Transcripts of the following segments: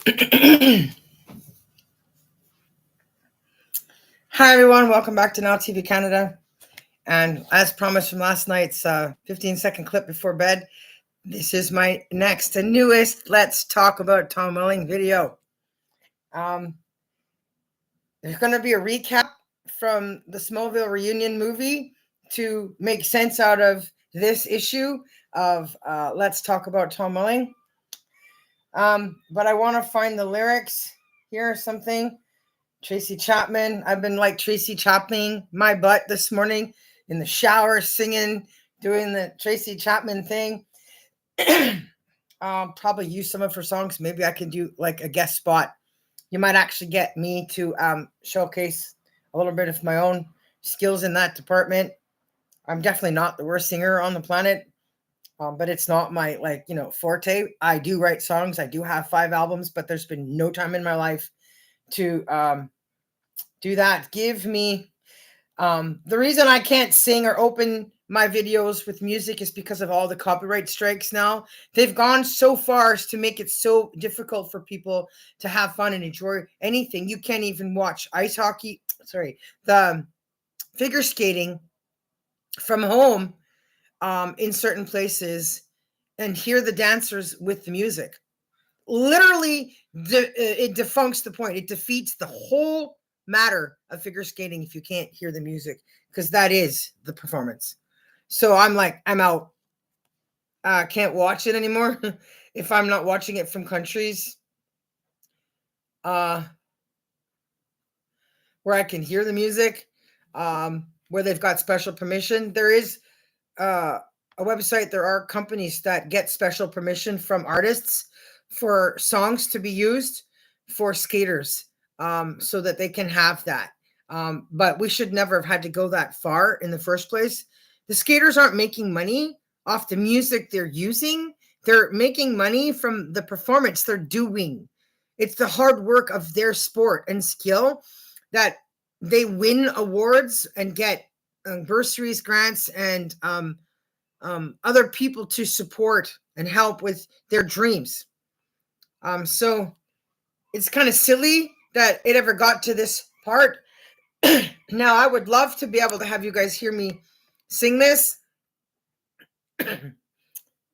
Hi everyone, welcome back to Now TV Canada. And as promised from last night's 15-second clip before bed, this is my next and newest Let's Talk About Tom Welling video. There's going to be a recap from the Smallville reunion movie to make sense out of this issue of Let's Talk About Tom Welling. But I want to find the lyrics here or something. Tracy Chapman. I've been like Tracy Chapman my butt this morning in the shower, singing, doing the Tracy Chapman thing. Probably use some of her songs. Maybe I can do like a guest spot. You might actually get me to showcase a little bit of my own skills in that department. I'm definitely not the worst singer on the planet. But it's not my forte. I do write songs. I do have 5 albums, but there's been no time in my life to do that. Give me the reason I can't sing or open my videos with music is because of all the copyright strikes now. They've gone so far as to make it so difficult for people to have fun and enjoy anything. You can't even watch the figure skating from home in certain places and hear the dancers with the music. Literally, it defuncts the point. It defeats the whole matter of figure skating if you can't hear the music, because that is the performance. So I'm out. Can't watch it anymore if I'm not watching it from countries where I can hear the music, where they've got special permission. There is a website. There are companies that get special permission from artists for songs to be used for skaters, so that they can have that. But we should never have had to go that far in the first place. The skaters aren't making money off the music they're using. They're making money from the performance they're doing. It's the hard work of their sport and skill that they win awards and get bursaries, grants, and other people to support and help with their dreams. So it's kind of silly that it ever got to this part. Now, I would love to be able to have you guys hear me sing this.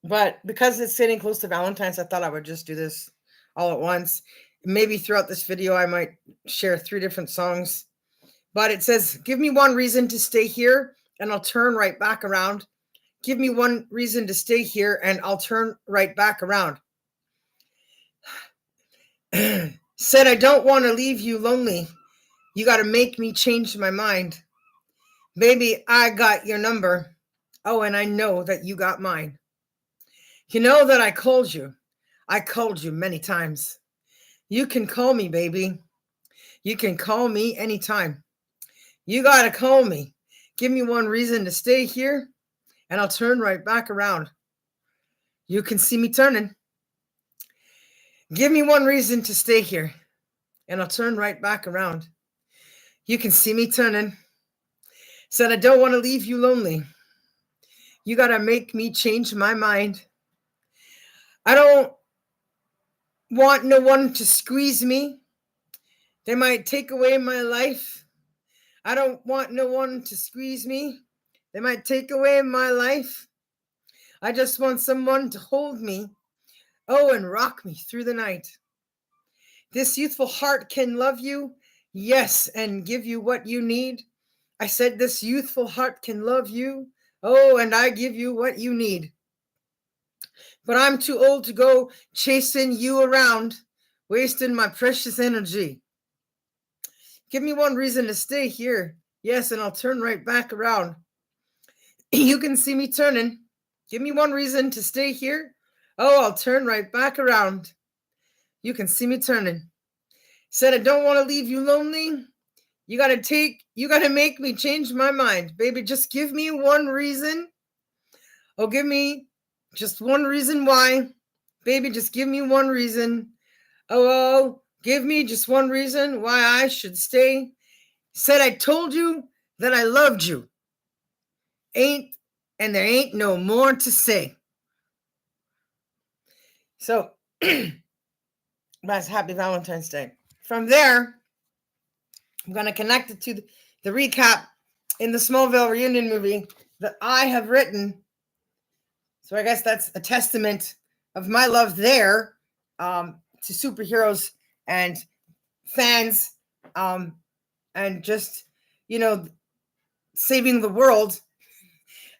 But because it's sitting close to Valentine's, I thought I would just do this all at once. Maybe throughout this video, I might share 3 different songs. But it says, give me one reason to stay here, and I'll turn right back around. Give me one reason to stay here, and I'll turn right back around. Said, I don't want to leave you lonely. You got to make me change my mind. Baby, I got your number. Oh, and I know that you got mine. You know that I called you. I called you many times. You can call me, baby. You can call me anytime. You got to call me. Give me one reason to stay here, and I'll turn right back around. You can see me turning. Give me one reason to stay here, and I'll turn right back around. You can see me turning. Said, I don't want to leave you lonely. You got to make me change my mind. I don't want no one to squeeze me. They might take away my life. I don't want no one to squeeze me. They might take away my life. I just want someone to hold me. Oh, and rock me through the night. This youthful heart can love you. Yes, and give you what you need. I said this youthful heart can love you. Oh, and I give you what you need. But I'm too old to go chasing you around, wasting my precious energy. Give me one reason to stay here. Yes, and I'll turn right back around. You can see me turning. Give me one reason to stay here. Oh, I'll turn right back around. You can see me turning. Said, I don't want to leave you lonely. You got to make me change my mind. Baby, just give me one reason. Oh, give me just one reason why. Baby, just give me one reason. Oh, give me just one reason why I should stay. Said, I told you that I loved you. And there ain't no more to say. So That's Happy Valentine's Day. From there, I'm going to connect it to the recap in the Smallville reunion movie that I have written. So I guess that's a testament of my love there to superheroes and fans and just, saving the world.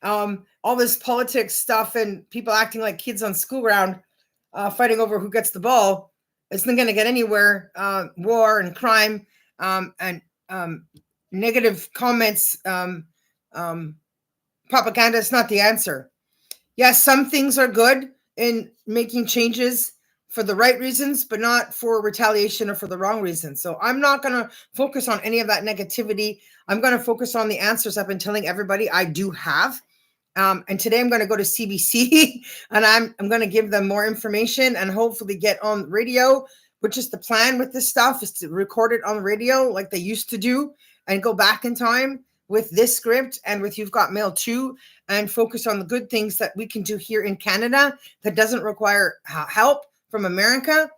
All this politics stuff and people acting like kids on school ground, fighting over who gets the ball isn't going to get anywhere. War and crime and negative comments, propaganda is not the answer. Yes, some things are good in making changes for the right reasons, but not for retaliation or for the wrong reasons. So I'm not going to focus on any of that negativity. I'm going to focus on the answers I've been telling everybody I do have. And today I'm going to go to CBC and I'm going to give them more information and hopefully get on radio, which is the plan with this stuff, is to record it on the radio like they used to do and go back in time with this script and with You've Got Mail too, and focus on the good things that we can do here in Canada that doesn't require help from America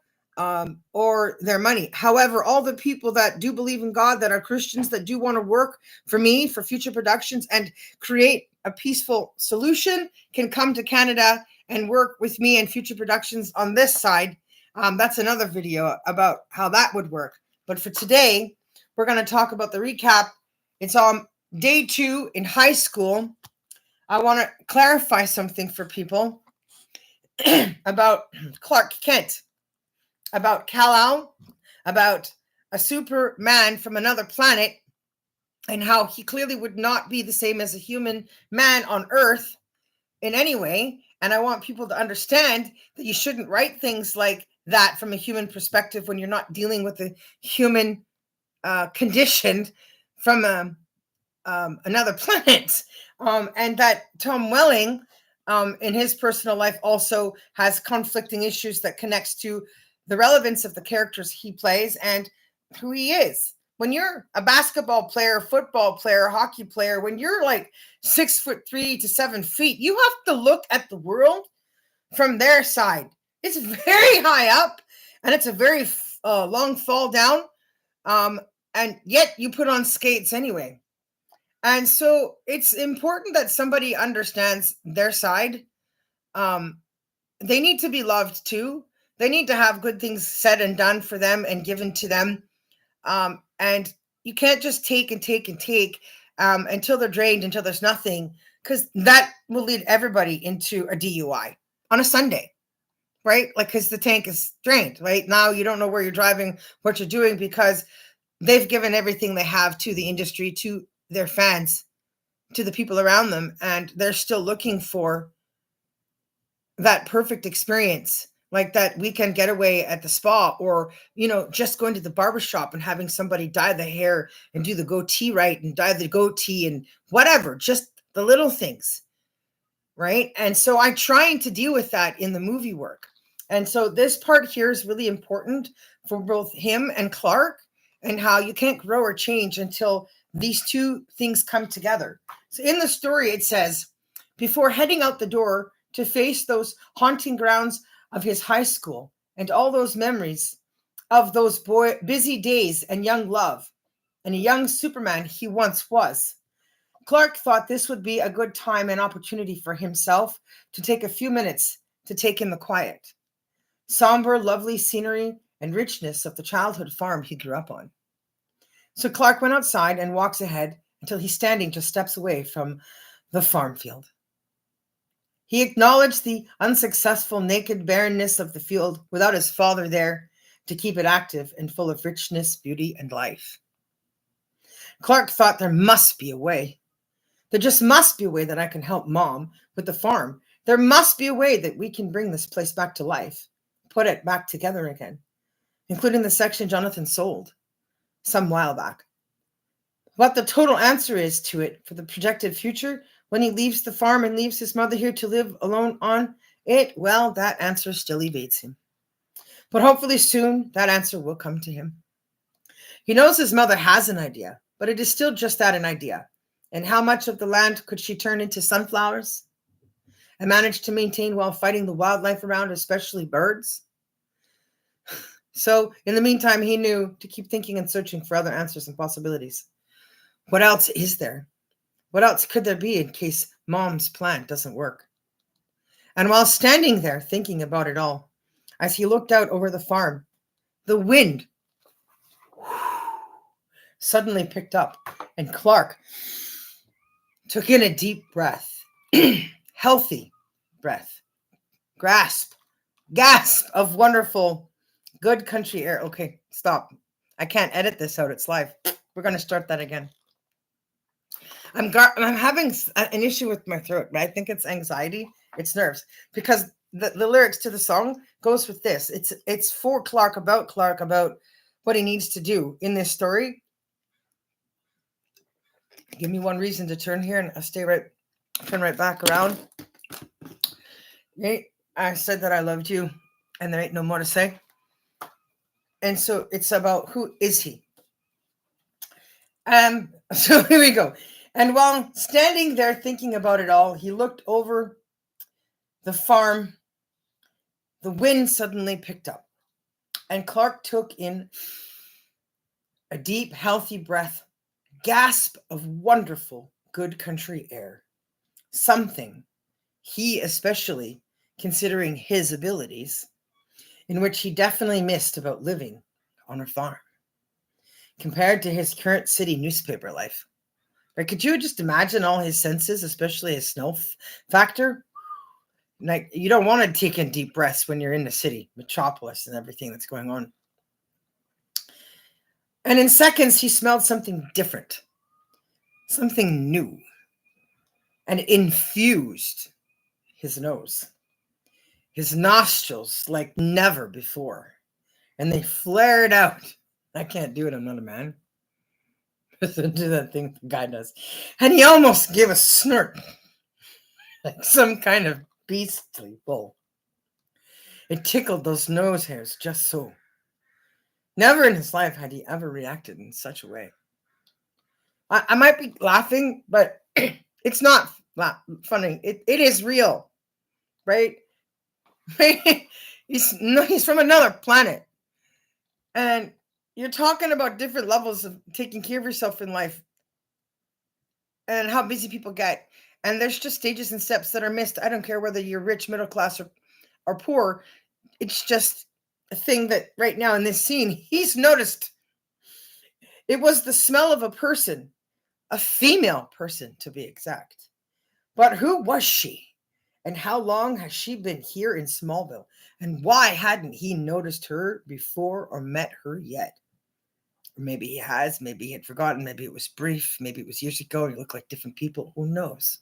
or their money. However, all the people that do believe in God, that are Christians, that do want to work for me, for Future Productions, and create a peaceful solution can come to Canada and work with me and Future Productions on this side. That's another video about how that would work. But for today, we're going to talk about the recap. It's on day 2 in high school. I want to clarify something for people about Clark Kent, about Kal-El, about a superman from another planet, and how he clearly would not be the same as a human man on Earth in any way. And I want people to understand that you shouldn't write things like that from a human perspective when you're not dealing with a human condition from another planet. And that Tom Welling, in his personal life, also has conflicting issues that connects to the relevance of the characters he plays and who he is. When you're a basketball player, football player, hockey player, when you're like 6'3" to 7 feet, you have to look at the world from their side. It's very high up and it's a very long fall down. And yet you put on skates anyway. And so it's important that somebody understands their side. They need to be loved too. They need to have good things said and done for them and given to them. And you can't just take and take and take until they're drained, until there's nothing, because that will lead everybody into a DUI on a Sunday, right? Like, because the tank is drained, right? Now you don't know where you're driving, what you're doing, because they've given everything they have to the industry, to their fans, to the people around them, and they're still looking for that perfect experience, like that weekend getaway at the spa, or just going to the barbershop and having somebody dye the hair and do the goatee right and dye the goatee and whatever, just the little things, right? And so I'm trying to deal with that in the movie work. And so this part here is really important for both him and Clark, and how you can't grow or change until these two things come together. So in the story, it says, before heading out the door to face those haunting grounds of his high school and all those memories of those busy days and young love and a young Superman he once was, Clark thought this would be a good time and opportunity for himself to take a few minutes to take in the quiet, somber, lovely scenery and richness of the childhood farm he grew up on. So Clark went outside and walks ahead until he's standing just steps away from the farm field. He acknowledged the unsuccessful naked barrenness of the field without his father there to keep it active and full of richness, beauty, and life. Clark thought there must be a way. There just must be a way that I can help Mom with the farm. There must be a way that we can bring this place back to life, put it back together again, including the section Jonathan sold some while back. What the total answer is to it for the projected future when he leaves the farm and leaves his mother here to live alone on it, well, that answer still evades him. But hopefully soon that answer will come to him. He knows his mother has an idea, but it is still just that, an idea. And how much of the land could she turn into sunflowers and manage to maintain while fighting the wildlife around, especially birds? So in the meantime, he knew to keep thinking and searching for other answers and possibilities. What else is there? What else could there be in case Mom's plan doesn't work? And while standing there thinking about it all, as he looked out over the farm, the wind suddenly picked up, and Clark took in a deep breath, healthy breath, gasp of wonderful, good country air. Okay, stop. I can't edit this out. It's live. We're going to start that again. I'm having an issue with my throat, but I think it's anxiety. It's nerves, because the lyrics to the song goes with this. It's for Clark, about what he needs to do in this story. Give me one reason to turn here, and I'll turn right back around. Okay, I said that I loved you, and there ain't no more to say. And so it's about who is he. So here we go. And while standing there thinking about it all, he looked over the farm. The wind suddenly picked up, and Clark took in a deep, healthy breath, gasp of wonderful, good country air. Something he, especially considering his abilities, in which he definitely missed about living on a farm compared to his current city newspaper life. Right? Could you just imagine all his senses, especially his smell factor? Like, you don't want to take in deep breaths when you're in the city, metropolis, and everything that's going on. And in seconds, he smelled something different, something new, and it infused his nose, his nostrils like never before, and they flared out. I can't do it. I'm not a man. Listen to that thing the guy does. And he almost gave a snort, like some kind of beastly bull. It tickled those nose hairs just so. Never in his life had he ever reacted in such a way. I might be laughing, but it's not funny. It is real, right? He's from another planet. And you're talking about different levels of taking care of yourself in life and how busy people get. And there's just stages and steps that are missed. I don't care whether you're rich, middle class, or poor. It's just a thing that right now in this scene, he's noticed. It was the smell of a person, a female person to be exact. But who was she? And how long has she been here in Smallville? And why hadn't he noticed her before or met her yet? Or maybe he has, maybe he had forgotten, maybe it was brief, maybe it was years ago, and he looked like different people. Who knows?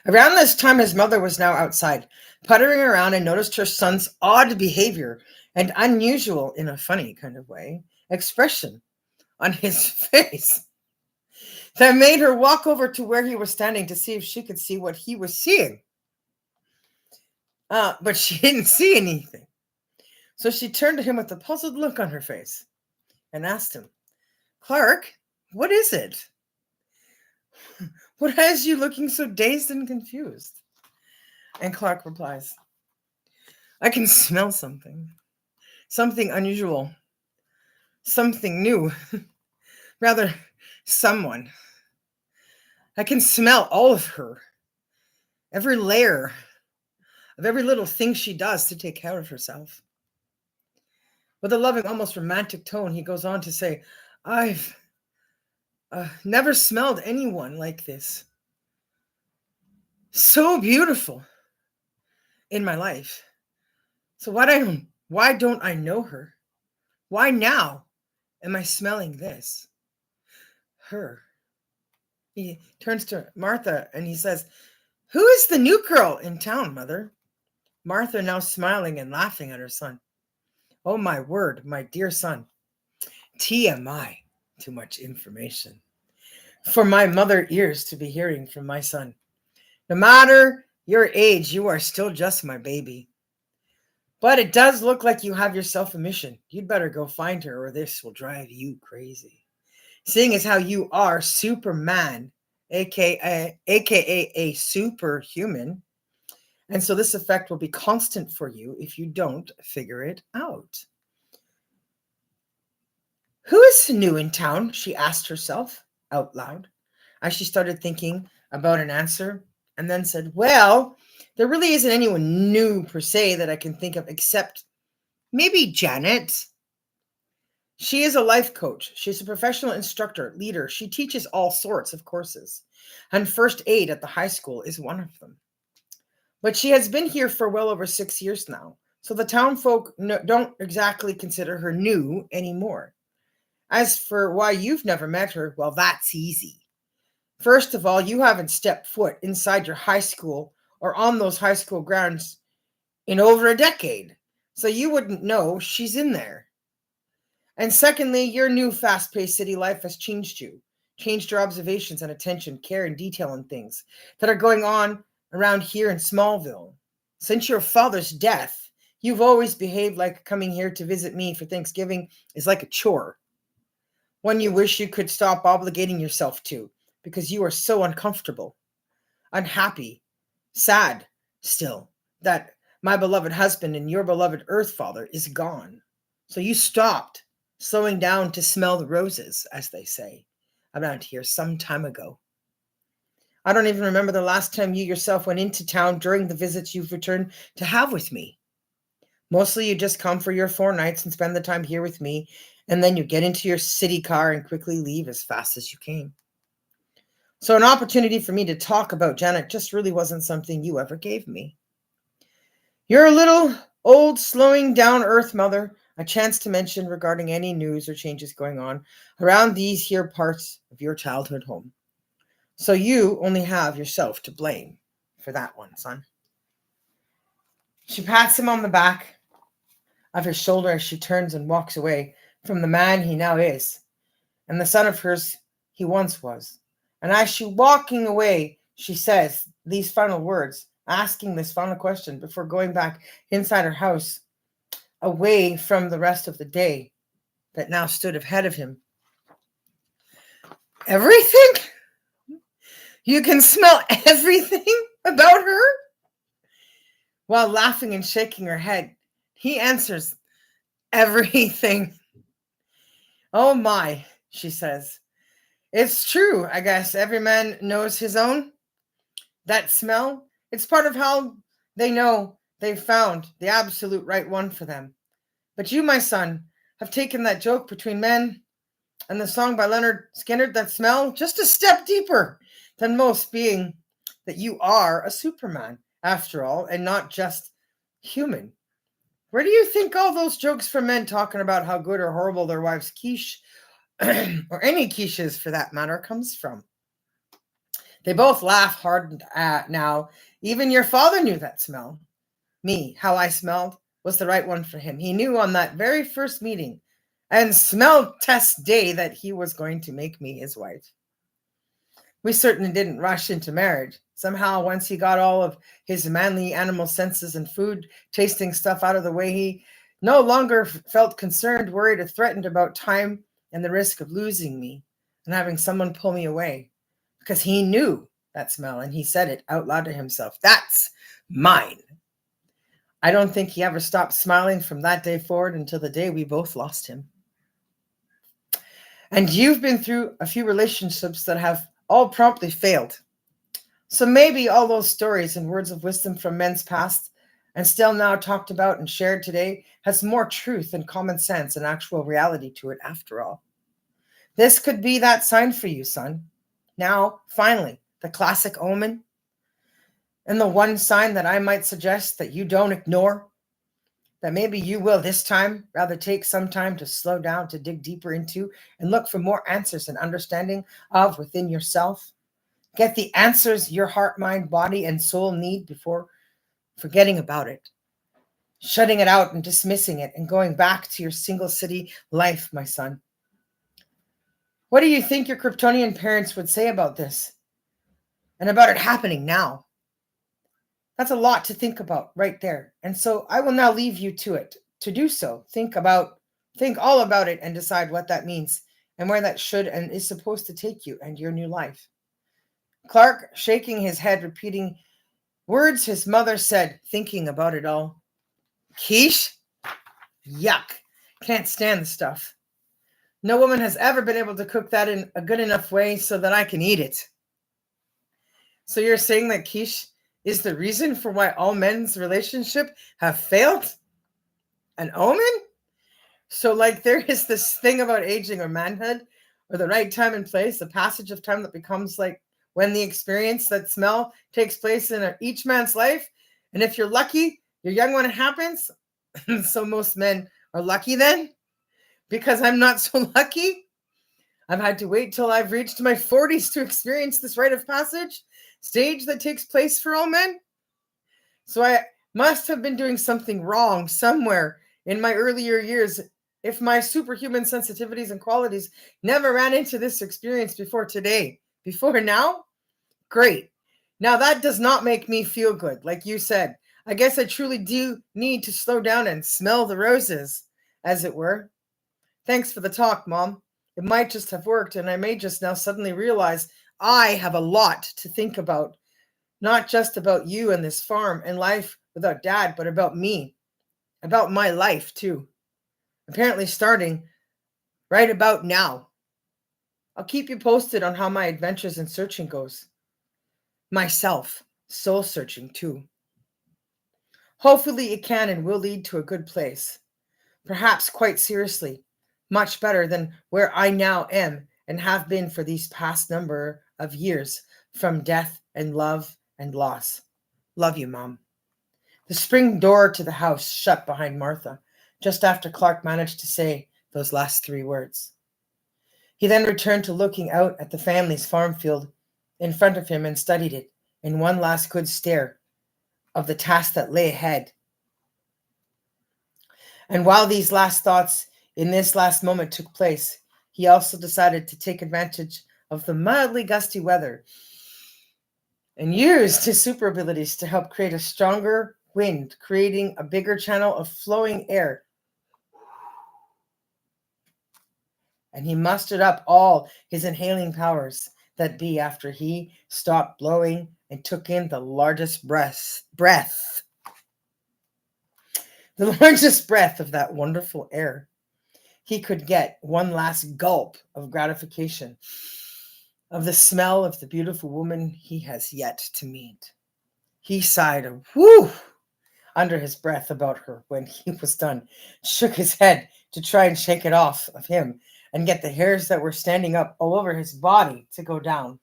Around this time, his mother was now outside, puttering around, and noticed her son's odd behavior and unusual, in a funny kind of way, expression on his face that made her walk over to where he was standing to see if she could see what he was seeing. But she didn't see anything. So she turned to him with a puzzled look on her face and asked him, "Clark, what is it? What has you looking so dazed and confused?" And Clark replies, "I can smell something unusual, something new, rather, someone. I can smell all of her, every layer of every little thing she does to take care of herself." With a loving, almost romantic tone, he goes on to say, "I've never smelled anyone like this, so beautiful, in my life. So why don't I know her? Why now am I smelling this? Her." He turns to Martha and he says, "Who is the new girl in town, Mother?" Martha, now smiling and laughing at her son. "Oh, my word, my dear son. TMI, too much information for my mother ears to be hearing from my son. No matter your age, you are still just my baby. But it does look like you have yourself a mission. You'd better go find her, or this will drive you crazy. Seeing as how you are Superman, aka a superhuman, and so this effect will be constant for you if you don't figure it out. Who is new in town? She asked herself out loud as she started thinking about an answer, and then said, well, there really isn't anyone new per se that I can think of except maybe Janet. She is a life coach. She's a professional instructor, leader. She teaches all sorts of courses, and first aid at the high school is one of them. But she has been here for well over 6 years now, so the town folk don't exactly consider her new anymore. As for why you've never met her, well, that's easy. First of all, you haven't stepped foot inside your high school or on those high school grounds in over a decade, so you wouldn't know she's in there. And secondly, your new fast-paced city life has changed your observations and attention, care, and detail on things that are going on around here in Smallville. Since your father's death, you've always behaved like coming here to visit me for Thanksgiving is like a chore, one you wish you could stop obligating yourself to, because you are so uncomfortable, unhappy, sad still, that my beloved husband and your beloved Earth Father is gone. So you stopped slowing down to smell the roses, as they say, around here some time ago. I don't even remember the last time you yourself went into town during the visits you've returned to have with me. Mostly you just come for your 4 nights and spend the time here with me, and then you get into your city car and quickly leave as fast as you came. So an opportunity for me to talk about Janet just really wasn't something you ever gave me. You're a little old, slowing down Earth Mother, a chance to mention regarding any news or changes going on around these here parts of your childhood home. So you only have yourself to blame for that one, son. She pats him on the back of his shoulder as she turns and walks away from the man he now is, and the son of hers he once was. And as she walking away, she says these final words, asking this final question before going back inside her house, away from the rest of the day that now stood ahead of him. Everything? You can smell everything about her? While laughing and shaking her head, he answers, everything. Oh my, she says. It's true, I guess. Every man knows his own. That smell, it's part of how they know they've found the absolute right one for them. But you, my son, have taken that joke between men and the song by Leonard Skinner, that smell, just a step deeper than most, being that you are a Superman, after all, and not just human. Where do you think all those jokes from men talking about how good or horrible their wife's quiche, or any quiches for that matter, comes from? They both laugh hard now. Even your father knew that smell. Me, how I smelled, was the right one for him. He knew on that very first meeting and smell test day that he was going to make me his wife. We certainly didn't rush into marriage. Somehow, once he got all of his manly animal senses and food tasting stuff out of the way, he no longer felt concerned, worried, or threatened about time and the risk of losing me and having someone pull me away, because he knew that smell and he said it out loud to himself. That's mine. I don't think he ever stopped smiling from that day forward until the day we both lost him. And you've been through a few relationships that have all promptly failed. So maybe all those stories and words of wisdom from men's past and still now talked about and shared today has more truth and common sense and actual reality to it after all. This could be that sign for you, son. Now, finally, the classic omen, and the one sign that I might suggest that you don't ignore, that maybe you will this time rather take some time to slow down, to dig deeper into and look for more answers and understanding of within yourself. Get the answers your heart, mind, body, and soul need before forgetting about it, shutting it out and dismissing it and going back to your single city life, my son. What do you think your Kryptonian parents would say about this and about it happening now? That's a lot to think about right there. And so I will now leave you to it, to do so. Think all about it and decide what that means and where that should and is supposed to take you and your new life. Clark, shaking his head, repeating words his mother said, thinking about it all. Quiche? Yuck. Can't stand the stuff. No woman has ever been able to cook that in a good enough way so that I can eat it. So you're saying that quiche is the reason for why all men's relationship have failed? An omen? So, like, there is this thing about aging or manhood or the right time and place, the passage of time that becomes like when the experience, that smell takes place in each man's life. And if you're lucky, you're young when it happens. So, most men are lucky then because I'm not so lucky. I've had to wait till I've reached my 40s to experience this rite of passage stage that takes place for all men. So, I must have been doing something wrong somewhere in my earlier years if my superhuman sensitivities and qualities never ran into this experience before today. Before now, great. Now that does not make me feel good, like you said. I guess I truly do need to slow down and smell the roses, as it were. Thanks for the talk, Mom. It might just have worked, and I may just now suddenly realize I have a lot to think about. Not just about you and this farm and life without Dad, but about me, about my life too. Apparently starting right about now. I'll keep you posted on how my adventures in searching goes. Myself, soul searching too. Hopefully it can and will lead to a good place. Perhaps quite seriously, much better than where I now am and have been for these past number of years from death and love and loss. Love you, Mom. The spring door to the house shut behind Martha just after Clark managed to say those last three words. He then returned to looking out at the family's farm field in front of him and studied it in one last good stare of the task that lay ahead. And while these last thoughts in this last moment took place, he also decided to take advantage of the mildly gusty weather and used his super abilities to help create a stronger wind, creating a bigger channel of flowing air. And he mustered up all his inhaling powers that be after he stopped blowing and took in the largest breath, the largest breath of that wonderful air. He could get one last gulp of gratification of the smell of the beautiful woman he has yet to meet. He sighed a whoo under his breath about her when he was done, shook his head to try and shake it off of him and get the hairs that were standing up all over his body to go down.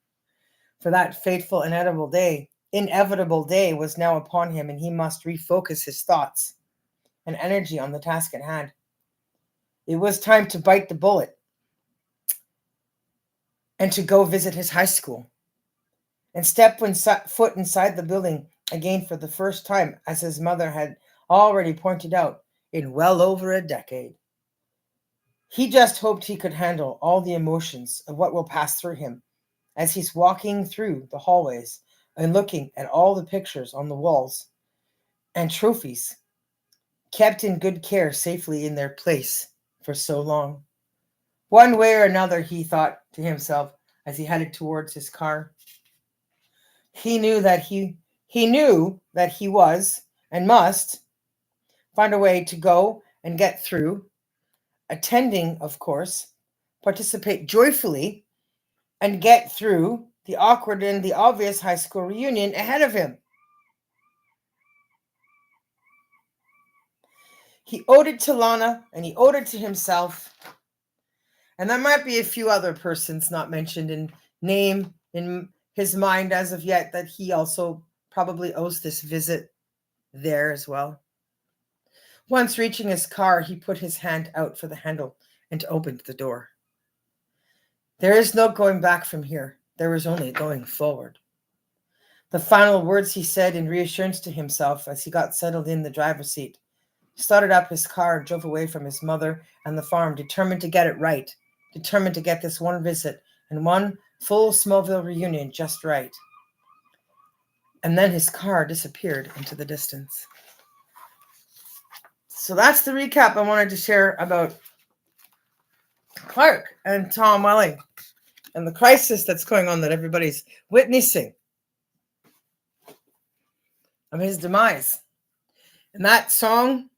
For that fateful, inevitable day was now upon him, and he must refocus his thoughts and energy on the task at hand. It was time to bite the bullet and to go visit his high school and step foot inside the building again for the first time, as his mother had already pointed out, in well over a decade. He just hoped he could handle all the emotions of what will pass through him as he's walking through the hallways and looking at all the pictures on the walls and trophies kept in good care safely in their place for so long. One way or another, he thought to himself as he headed towards his car. He knew that he was and must find a way to go and get through, attending, of course, participate joyfully, and get through the awkward and the obvious high school reunion ahead of him. He owed it to Lana, and he owed it to himself. And there might be a few other persons not mentioned in name in his mind as of yet that he also probably owes this visit there as well. Once reaching his car, he put his hand out for the handle and opened the door. There is no going back from here. There is only going forward. The final words he said in reassurance to himself as he got settled in the driver's seat, started up his car and drove away from his mother and the farm, determined to get it right, determined to get this one visit and one full Smallville reunion just right. And then his car disappeared into the distance. So that's the recap I wanted to share about Clark and Tom Welling and the crisis that's going on that everybody's witnessing of his demise. And that song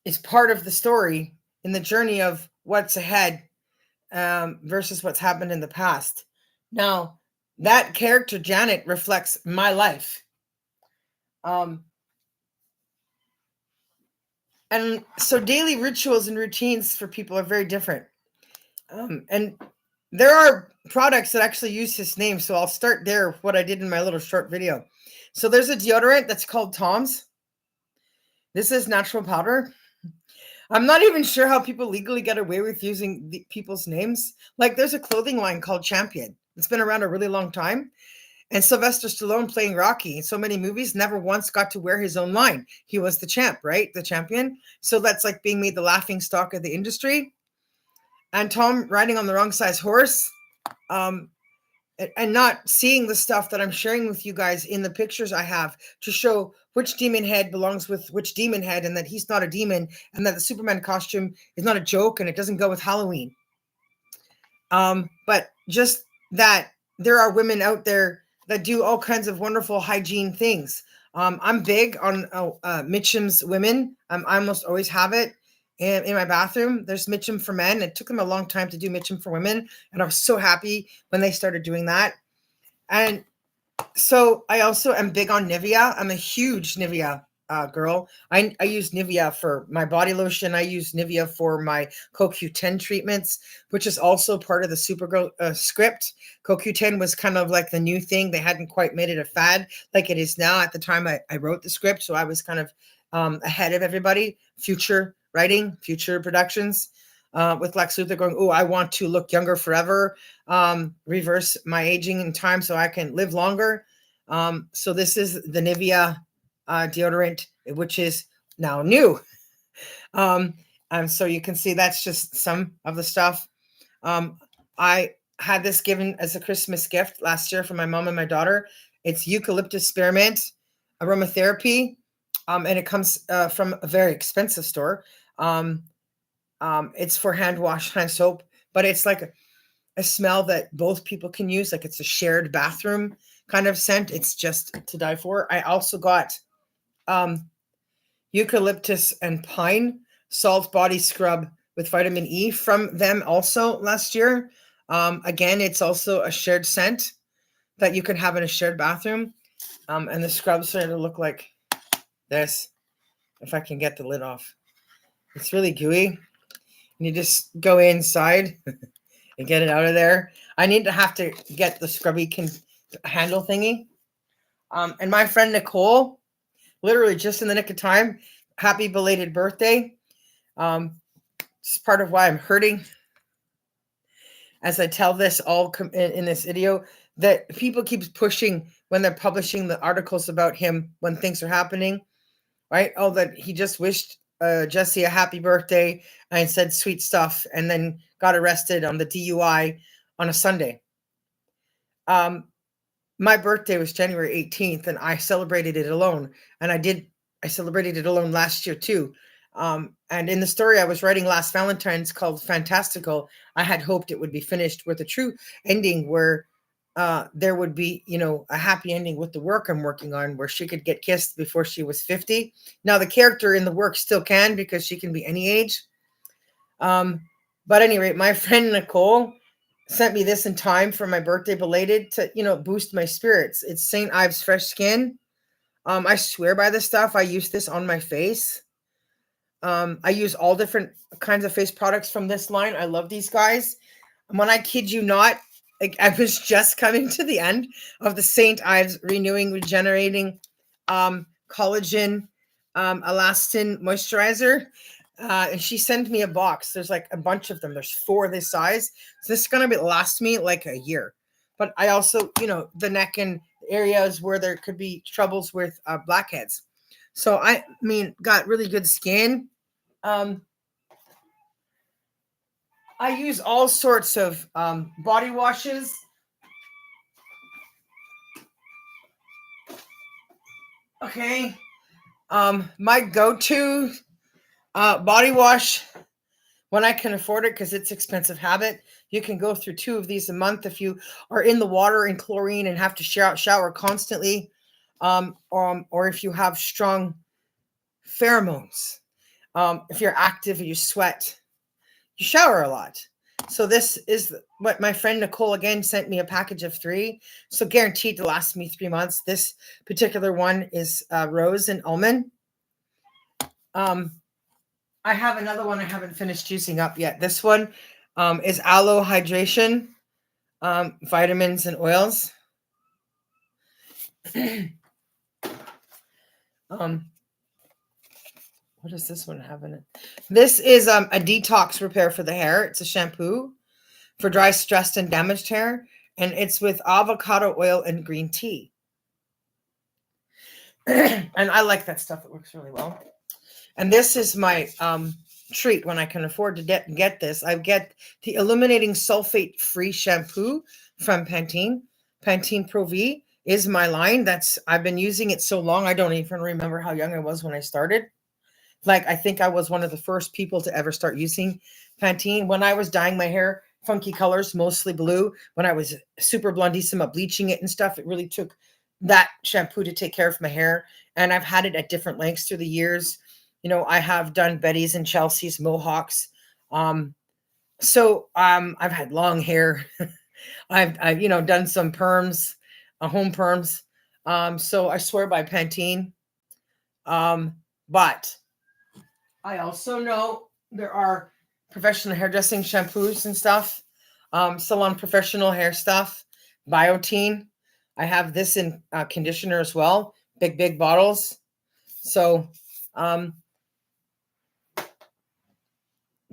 is part of the story in the journey of what's ahead versus what's happened in the past. Now, that character, Janet, reflects my life. And so daily rituals and routines for people are very different. And there are products that actually use his name. So I'll start there with what I did in my little short video. So there's a deodorant that's called Tom's. This is natural powder. I'm not even sure how people legally get away with using people's names. Like there's a clothing line called Champion. It's been around a really long time. And Sylvester Stallone playing Rocky in so many movies never once got to wear his own line. He was the champ, right? The champion. So that's like being made the laughing stock of the industry. And Tom riding on the wrong size horse. And not seeing the stuff that I'm sharing with you guys in the pictures I have to show which demon head belongs with which demon head, and that he's not a demon, and that the Superman costume is not a joke and it doesn't go with Halloween. But just that there are women out there that do all kinds of wonderful hygiene things. I'm big on Mitchum's women. I almost always have it in my bathroom. There's Mitchum for men. It took them a long time to do Mitchum for women, and I was so happy when they started doing that. And so I also am big on Nivea. I'm a huge Nivea girl. I use Nivea for my body lotion. I use Nivea for my CoQ10 treatments, which is also part of the Supergirl script. CoQ10 was kind of like the new thing. They hadn't quite made it a fad like it is now. At the time I wrote the script, so I was kind of ahead of everybody. Future writing, future productions. With Lex Luthor going, oh, I want to look younger forever, reverse my aging in time so I can live longer. So this is the Nivea deodorant, which is now new. And so you can see that's just some of the stuff. I had this given as a Christmas gift last year for my mom and my daughter. It's eucalyptus spearmint aromatherapy, and it comes from a very expensive store. It's for hand wash, hand soap, but it's like a smell that both people can use. Like it's a shared bathroom kind of scent. It's just to die for. I also got eucalyptus and pine salt body scrub with vitamin E from them also last year. Again, it's also a shared scent that you can have in a shared bathroom. And the scrub's starting to look like this, if I can get the lid off. It's really gooey. And you just go inside and get it out of there. I need to have to get the scrubby handle thingy. And my friend Nicole, literally just in the nick of time, happy belated birthday. It's part of why I'm hurting as I tell this all in this video, that people keep pushing when they're publishing the articles about him when things are happening, right? Oh, that he just wished Jesse a happy birthday and said sweet stuff and then got arrested on the DUI on a Sunday. My birthday was January 18th and I celebrated it alone. And I celebrated it alone last year too. And in the story I was writing last Valentine's called Fantastical, I had hoped it would be finished with a true ending where there would be, a happy ending with the work I'm working on, where she could get kissed before she was 50. Now the character in the work still can, because she can be any age. But anyway, my friend Nicole sent me this in time for my birthday belated to, boost my spirits. It's St. Ives Fresh Skin. I swear by this stuff. I use this on my face. I use all different kinds of face products from this line. I love these guys. And when I kid you not, I was just coming to the end of the St. Ives Renewing Regenerating Collagen Elastin Moisturizer. And she sent me a box. There's like a bunch of them. There's 4 this size. So this is going to last me like a year. But I also, the neck and areas where there could be troubles with blackheads. So I got really good skin. I use all sorts of body washes. Okay. My go-to body wash, when I can afford it, because it's expensive habit, you can go through 2 of these a month if you are in the water in chlorine and have to shower constantly, or if you have strong pheromones. If you're active and you sweat, you shower a lot. So this is what my friend Nicole again sent me a package of 3. So guaranteed to last me 3 months. This particular one is rose and almond. I have another one I haven't finished using up yet. This one is aloe hydration, vitamins and oils. What does this one have in it? This is a detox repair for the hair. It's a shampoo for dry, stressed, and damaged hair. And it's with avocado oil and green tea. And I like that stuff. It works really well. And this is my treat when I can afford to get this. I get the Illuminating Sulfate-Free Shampoo from Pantene. Pantene Pro V is my line. I've been using it so long, I don't even remember how young I was when I started. Like, I think I was one of the first people to ever start using Pantene. When I was dyeing my hair funky colors, mostly blue, when I was super blondissima bleaching it and stuff, it really took that shampoo to take care of my hair. And I've had it at different lengths through the years. You know, I have done Betty's and Chelsea's, mohawks. So I've had long hair. I've done some perms, home perms. So I swear by Pantene. But I also know there are professional hairdressing shampoos and stuff, salon professional hair stuff, Biotine. I have this in conditioner as well, big bottles. So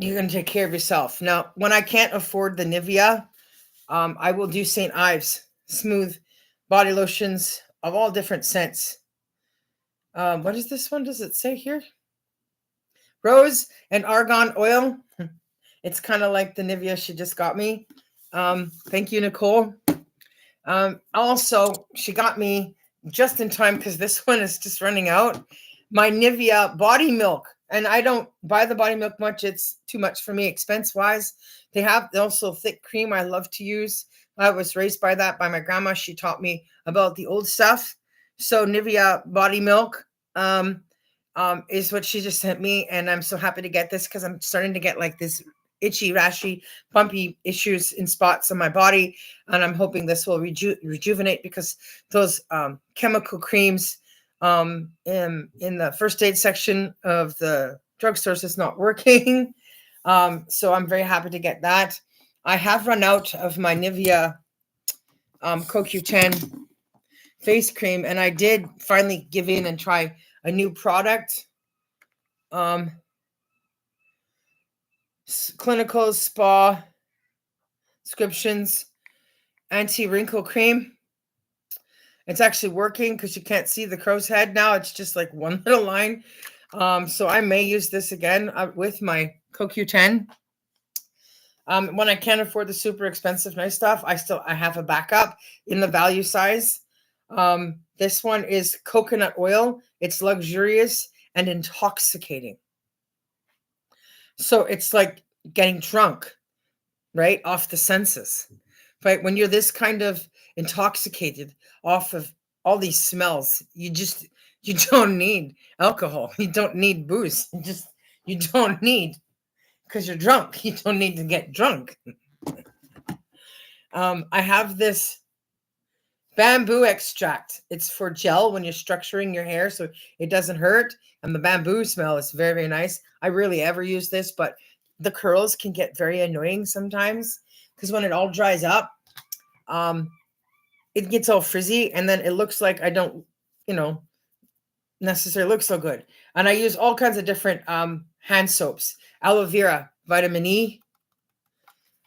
you're going to take care of yourself. Now, when I can't afford the Nivea, I will do St. Ives smooth body lotions of all different scents. What is this one? Does it say here? Rose and argan oil. It's kind of like the Nivea she just got me. Thank you, Nicole. Also, she got me just in time because this one is just running out. My Nivea body milk. And I don't buy the body milk much. It's too much for me expense-wise. They have also thick cream I love to use. I was raised by that by my grandma. She taught me about the old stuff. So Nivea body milk is what she just sent me. And I'm so happy to get this because I'm starting to get like this itchy, rashy, bumpy issues in spots on my body. And I'm hoping this will rejuvenate because those chemical creams in the first aid section of the drugstores is not working. So I'm very happy to get that. I have run out of my Nivea CoQ10 face cream, and I did finally give in and try a new product. Clinical Spa Prescriptions Anti-Wrinkle Cream. It's actually working because you can't see the crow's head now. It's just like one little line. So I may use this again with my CoQ10. When I can't afford the super expensive nice stuff, I have a backup in the value size. This one is coconut oil. It's luxurious and intoxicating. So it's like getting drunk, right? Off the senses, right? When you're this kind of intoxicated off of all these smells, you don't need alcohol. You don't need booze. You don't need, because you're drunk. You don't need to get drunk. I have this bamboo extract. It's for gel when you're structuring your hair so it doesn't hurt. And the bamboo smell is very, very nice. I rarely ever use this, but the curls can get very annoying sometimes because when it all dries up, it gets all frizzy and then it looks like I don't, necessarily look so good. And I use all kinds of different hand soaps. Aloe vera, vitamin E.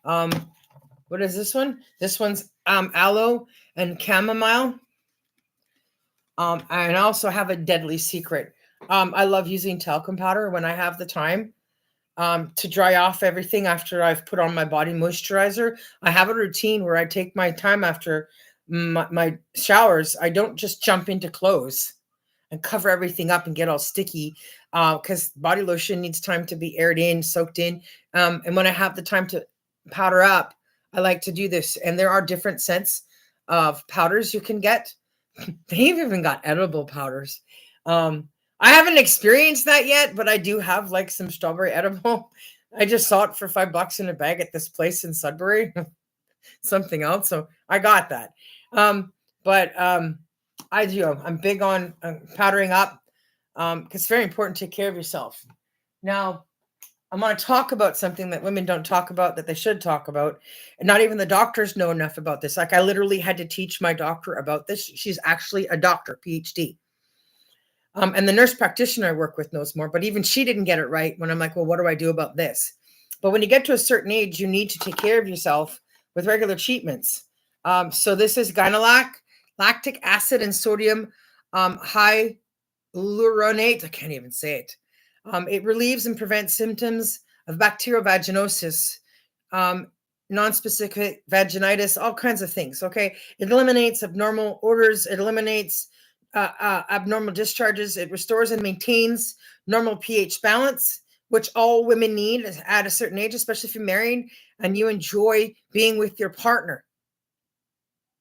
What is this one? This one's aloe and chamomile. And I also have a deadly secret. I love using talcum powder when I have the time to dry off everything after I've put on my body moisturizer. I have a routine where I take my time after my showers. I don't just jump into clothes and cover everything up and get all sticky because body lotion needs time to be aired in, soaked in. And when I have the time to powder up, I like to do this. And there are different scents of powders you can get. They've even got edible powders. I haven't experienced that yet, but I do have like some strawberry edible. I just saw it for $5 in a bag at this place in Sudbury, something else. So I got that. But I do. I'm big on powdering up because it's very important to take care of yourself. Now, I want to talk about something that women don't talk about that they should talk about. And not even the doctors know enough about this. Like, I literally had to teach my doctor about this. She's actually a doctor, PhD. And the nurse practitioner I work with knows more, but even she didn't get it right when I'm like, well, what do I do about this? But when you get to a certain age, you need to take care of yourself with regular treatments. So this is Gynolac, lactic acid and sodium hyaluronate. I can't even say it. It relieves and prevents symptoms of bacterial vaginosis, non-specific vaginitis, all kinds of things. Okay. It eliminates abnormal odors. It eliminates abnormal discharges. It restores and maintains normal pH balance, which all women need at a certain age, especially if you're married and you enjoy being with your partner.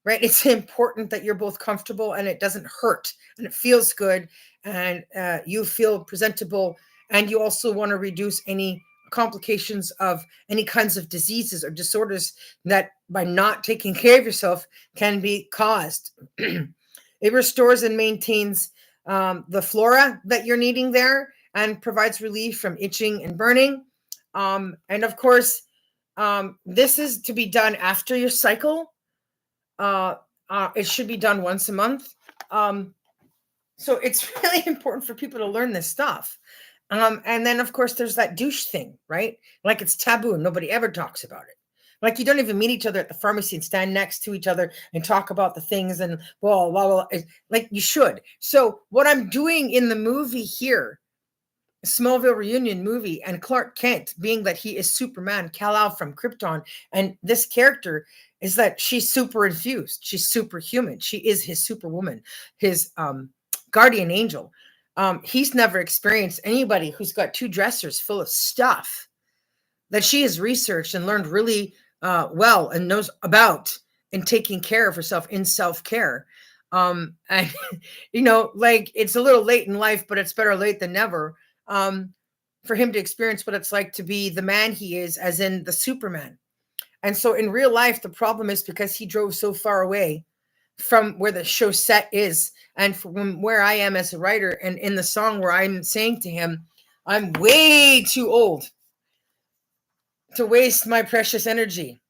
Right? It's important that you're both comfortable and it doesn't hurt and it feels good and you feel presentable. And you also want to reduce any complications of any kinds of diseases or disorders that by not taking care of yourself can be caused. It restores and maintains the flora that you're needing there and provides relief from itching and burning. And of course, this is to be done after your cycle. It should be done once a month. So it's really important for people to learn this stuff. And then, of course, there's that douche thing, right? Like, it's taboo. Nobody ever talks about it. Like, you don't even meet each other at the pharmacy and stand next to each other and talk about the things and blah, blah, blah. Like, you should. So what I'm doing in the movie here, Smallville reunion movie, and Clark Kent being that he is Superman, Kal-El from Krypton, and this character is that she's super infused. She's superhuman. She is his superwoman, his guardian angel. He's never experienced anybody who's got two dressers full of stuff that she has researched and learned really well and knows about in taking care of herself in self-care. And, like, it's a little late in life, but it's better late than never for him to experience what it's like to be the man he is, as in the Superman. And so in real life, the problem is because he drove so far away from where the show set is and from where I am as a writer, and in the song where I'm saying to him, I'm way too old to waste my precious energy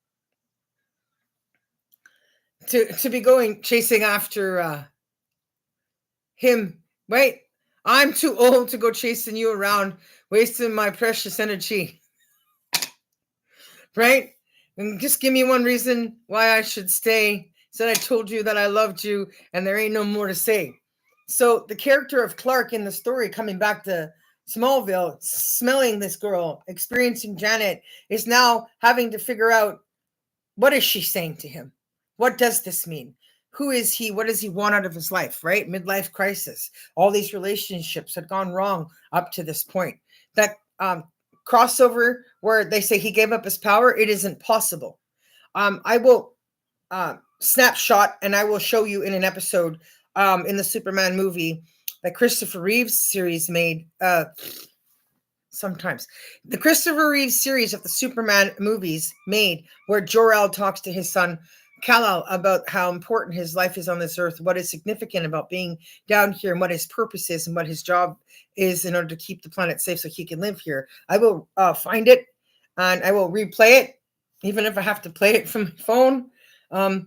to be going chasing after him, right? I'm too old to go chasing you around, wasting my precious energy, right? And just give me one reason why I should stay. Said I told you that I loved you and there ain't no more to say. So the character of Clark in the story, coming back to Smallville, smelling this girl, experiencing Janet, is now having to figure out, what is she saying to him? What does this mean? Who is he? What does he want out of his life, right? Midlife crisis. All these relationships had gone wrong up to this point. That crossover where they say he gave up his power, it isn't possible. I will snapshot and I will show you in an episode in the Superman movie that Christopher Reeves series made. Sometimes the Christopher Reeves series of the Superman movies made, where Jor-El talks to his son Kal-El about how important his life is on this earth, what is significant about being down here, and what his purpose is and what his job is in order to keep the planet safe so he can live here. I will find it and I will replay it, even if I have to play it from my phone.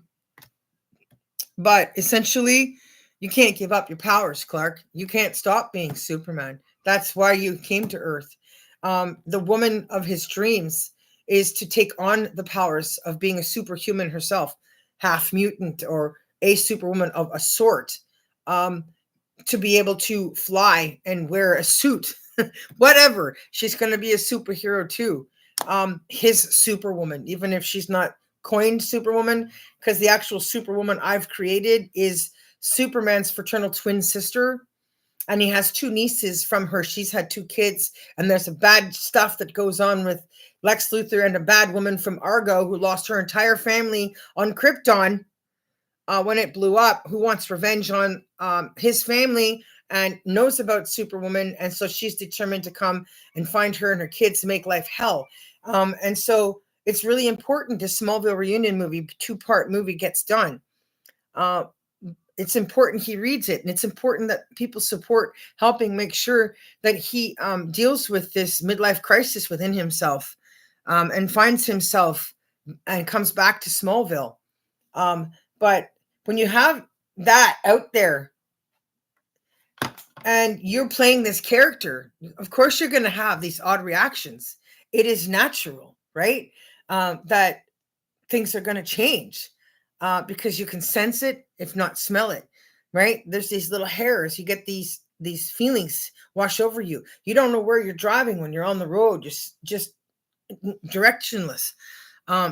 But essentially, you can't give up your powers, Clark. You can't stop being Superman. That's why you came to Earth. The woman of his dreams is to take on the powers of being a superhuman herself, half mutant or a superwoman of a sort, to be able to fly and wear a suit, whatever. She's going to be a superhero too. His superwoman, even if she's not coined superwoman, because the actual superwoman I've created is Superman's fraternal twin sister. And he has two nieces from her. She's had two kids, and there's a bad stuff that goes on with Lex Luthor and a bad woman from Argo who lost her entire family on Krypton when it blew up, who wants revenge on his family and knows about Superwoman. And so she's determined to come and find her and her kids to make life hell. And so it's really important this Smallville reunion movie, 2-part movie, gets done. It's important he reads it, and it's important that people support helping make sure that he deals with this midlife crisis within himself, and finds himself and comes back to Smallville. But when you have that out there and you're playing this character, of course you're going to have these odd reactions. It is natural, right? That things are going to change, because you can sense it, if not smell it, right? There's these little hairs. You get these feelings wash over you. You don't know where you're driving when you're on the road, just directionless,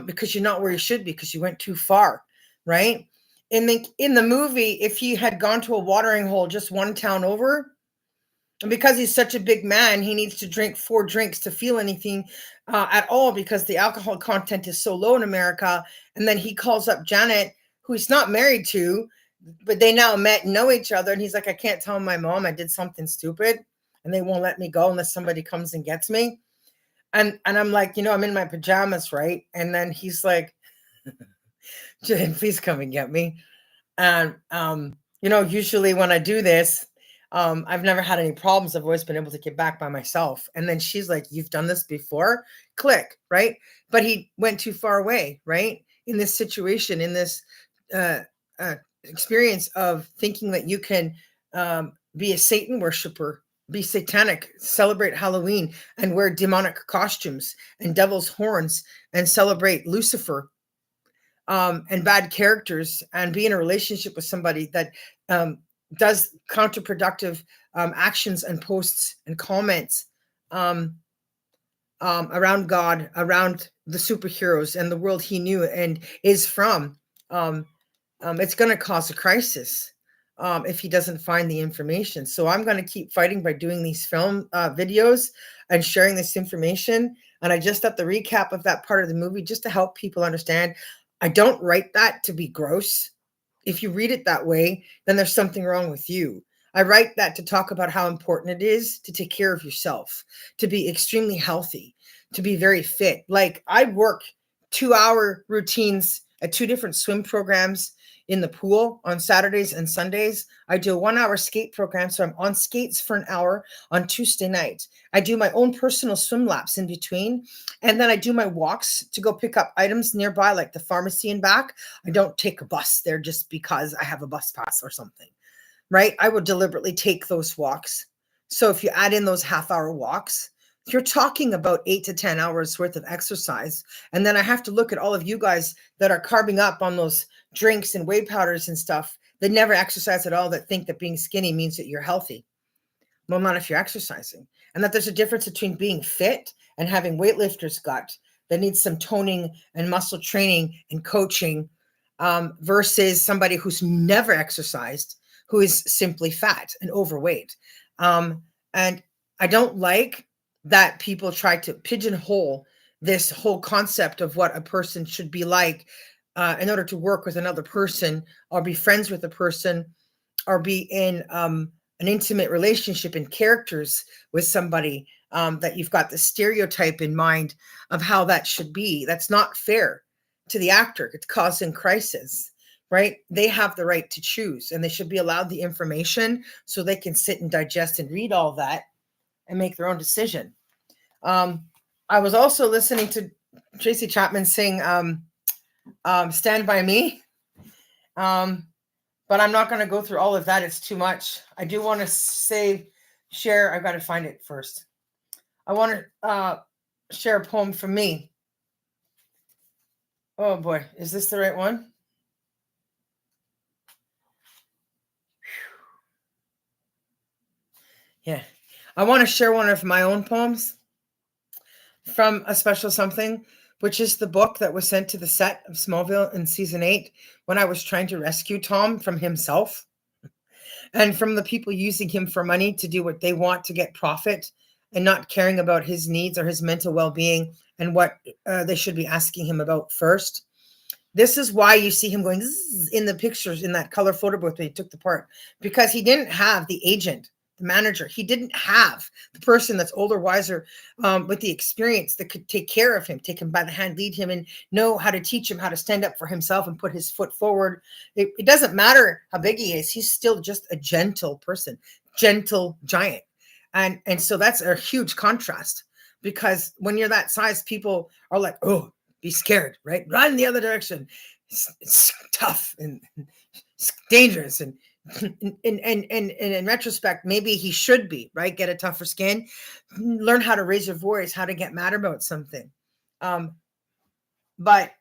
because you're not where you should be because you went too far, right? And in the movie, if he had gone to a watering hole just one town over, and because he's such a big man, he needs to drink 4 drinks to feel anything at all, because the alcohol content is so low in America. And then he calls up Janet, who he's not married to, but they now met and know each other. And he's like, I can't tell my mom I did something stupid, and they won't let me go unless somebody comes and gets me. And I'm like, I'm in my pajamas, right? And then he's like, Jen, please come and get me. And, usually when I do this, I've never had any problems. I've always been able to get back by myself. And then she's like, you've done this before? Click, right? But he went too far away, right? In this situation, in this experience of thinking that you can be a Satan worshiper, be satanic, celebrate Halloween, and wear demonic costumes and devil's horns and celebrate Lucifer, and bad characters, and be in a relationship with somebody that does counterproductive actions and posts and comments around God, around the superheroes and the world he knew and is from. It's going to cause a crisis if he doesn't find the information. So I'm going to keep fighting by doing these film videos and sharing this information. And I just got the recap of that part of the movie just to help people understand. I don't write that to be gross. If you read it that way, then there's something wrong with you. I write that to talk about how important it is to take care of yourself, to be extremely healthy, to be very fit. Like, I work 2-hour routines at 2 different swim programs in the pool on Saturdays and Sundays. I do a 1-hour skate program, so I'm on skates for an hour on Tuesday night. I do my own personal swim laps in between, and then I do my walks to go pick up items nearby, like the pharmacy and back. I don't take a bus there just because I have a bus pass or something, right? I would deliberately take those walks. So if you add in those half-hour walks, you're talking about 8 to 10 hours worth of exercise. And then I have to look at all of you guys that are carving up on those drinks and whey powders and stuff that never exercise at all, that think that being skinny means that you're healthy. Well, not if you're exercising. And that there's a difference between being fit and having weightlifter's gut that needs some toning and muscle training and coaching, versus somebody who's never exercised, who is simply fat and overweight. And I don't like that people try to pigeonhole this whole concept of what a person should be like in order to work with another person, or be friends with a person, or be in an intimate relationship and characters with somebody, that you've got the stereotype in mind of how that should be. That's not fair to the actor. It's causing crisis, right? They have the right to choose, and they should be allowed the information so they can sit and digest and read all that and make their own decision. I was also listening to Tracy Chapman sing Stand By Me. But I'm not going to go through all of that. It's too much. I do want to share. I've got to find it first. I want to share a poem from me. Oh boy, is this the right one? Yeah. I want to share one of my own poems from A Special Something, which is the book that was sent to the set of Smallville in season 8 when I was trying to rescue Tom from himself and from the people using him for money to do what they want to get profit, and not caring about his needs or his mental well-being and what they should be asking him about first. This is why you see him going zzz in the pictures in that color photo booth when he took the part, because he didn't have the agent, the manager. He didn't have the person that's older, wiser, with the experience that could take care of him, take him by the hand, lead him, and know how to teach him how to stand up for himself and put his foot forward. It doesn't matter how big he is. He's still just a gentle person, gentle giant. And so that's a huge contrast, because when you're that size, people are like, oh, be scared, right? Run the other direction. It's tough and it's dangerous. And in retrospect, maybe he should be, right? Get a tougher skin, learn how to raise your voice, how to get mad about something. But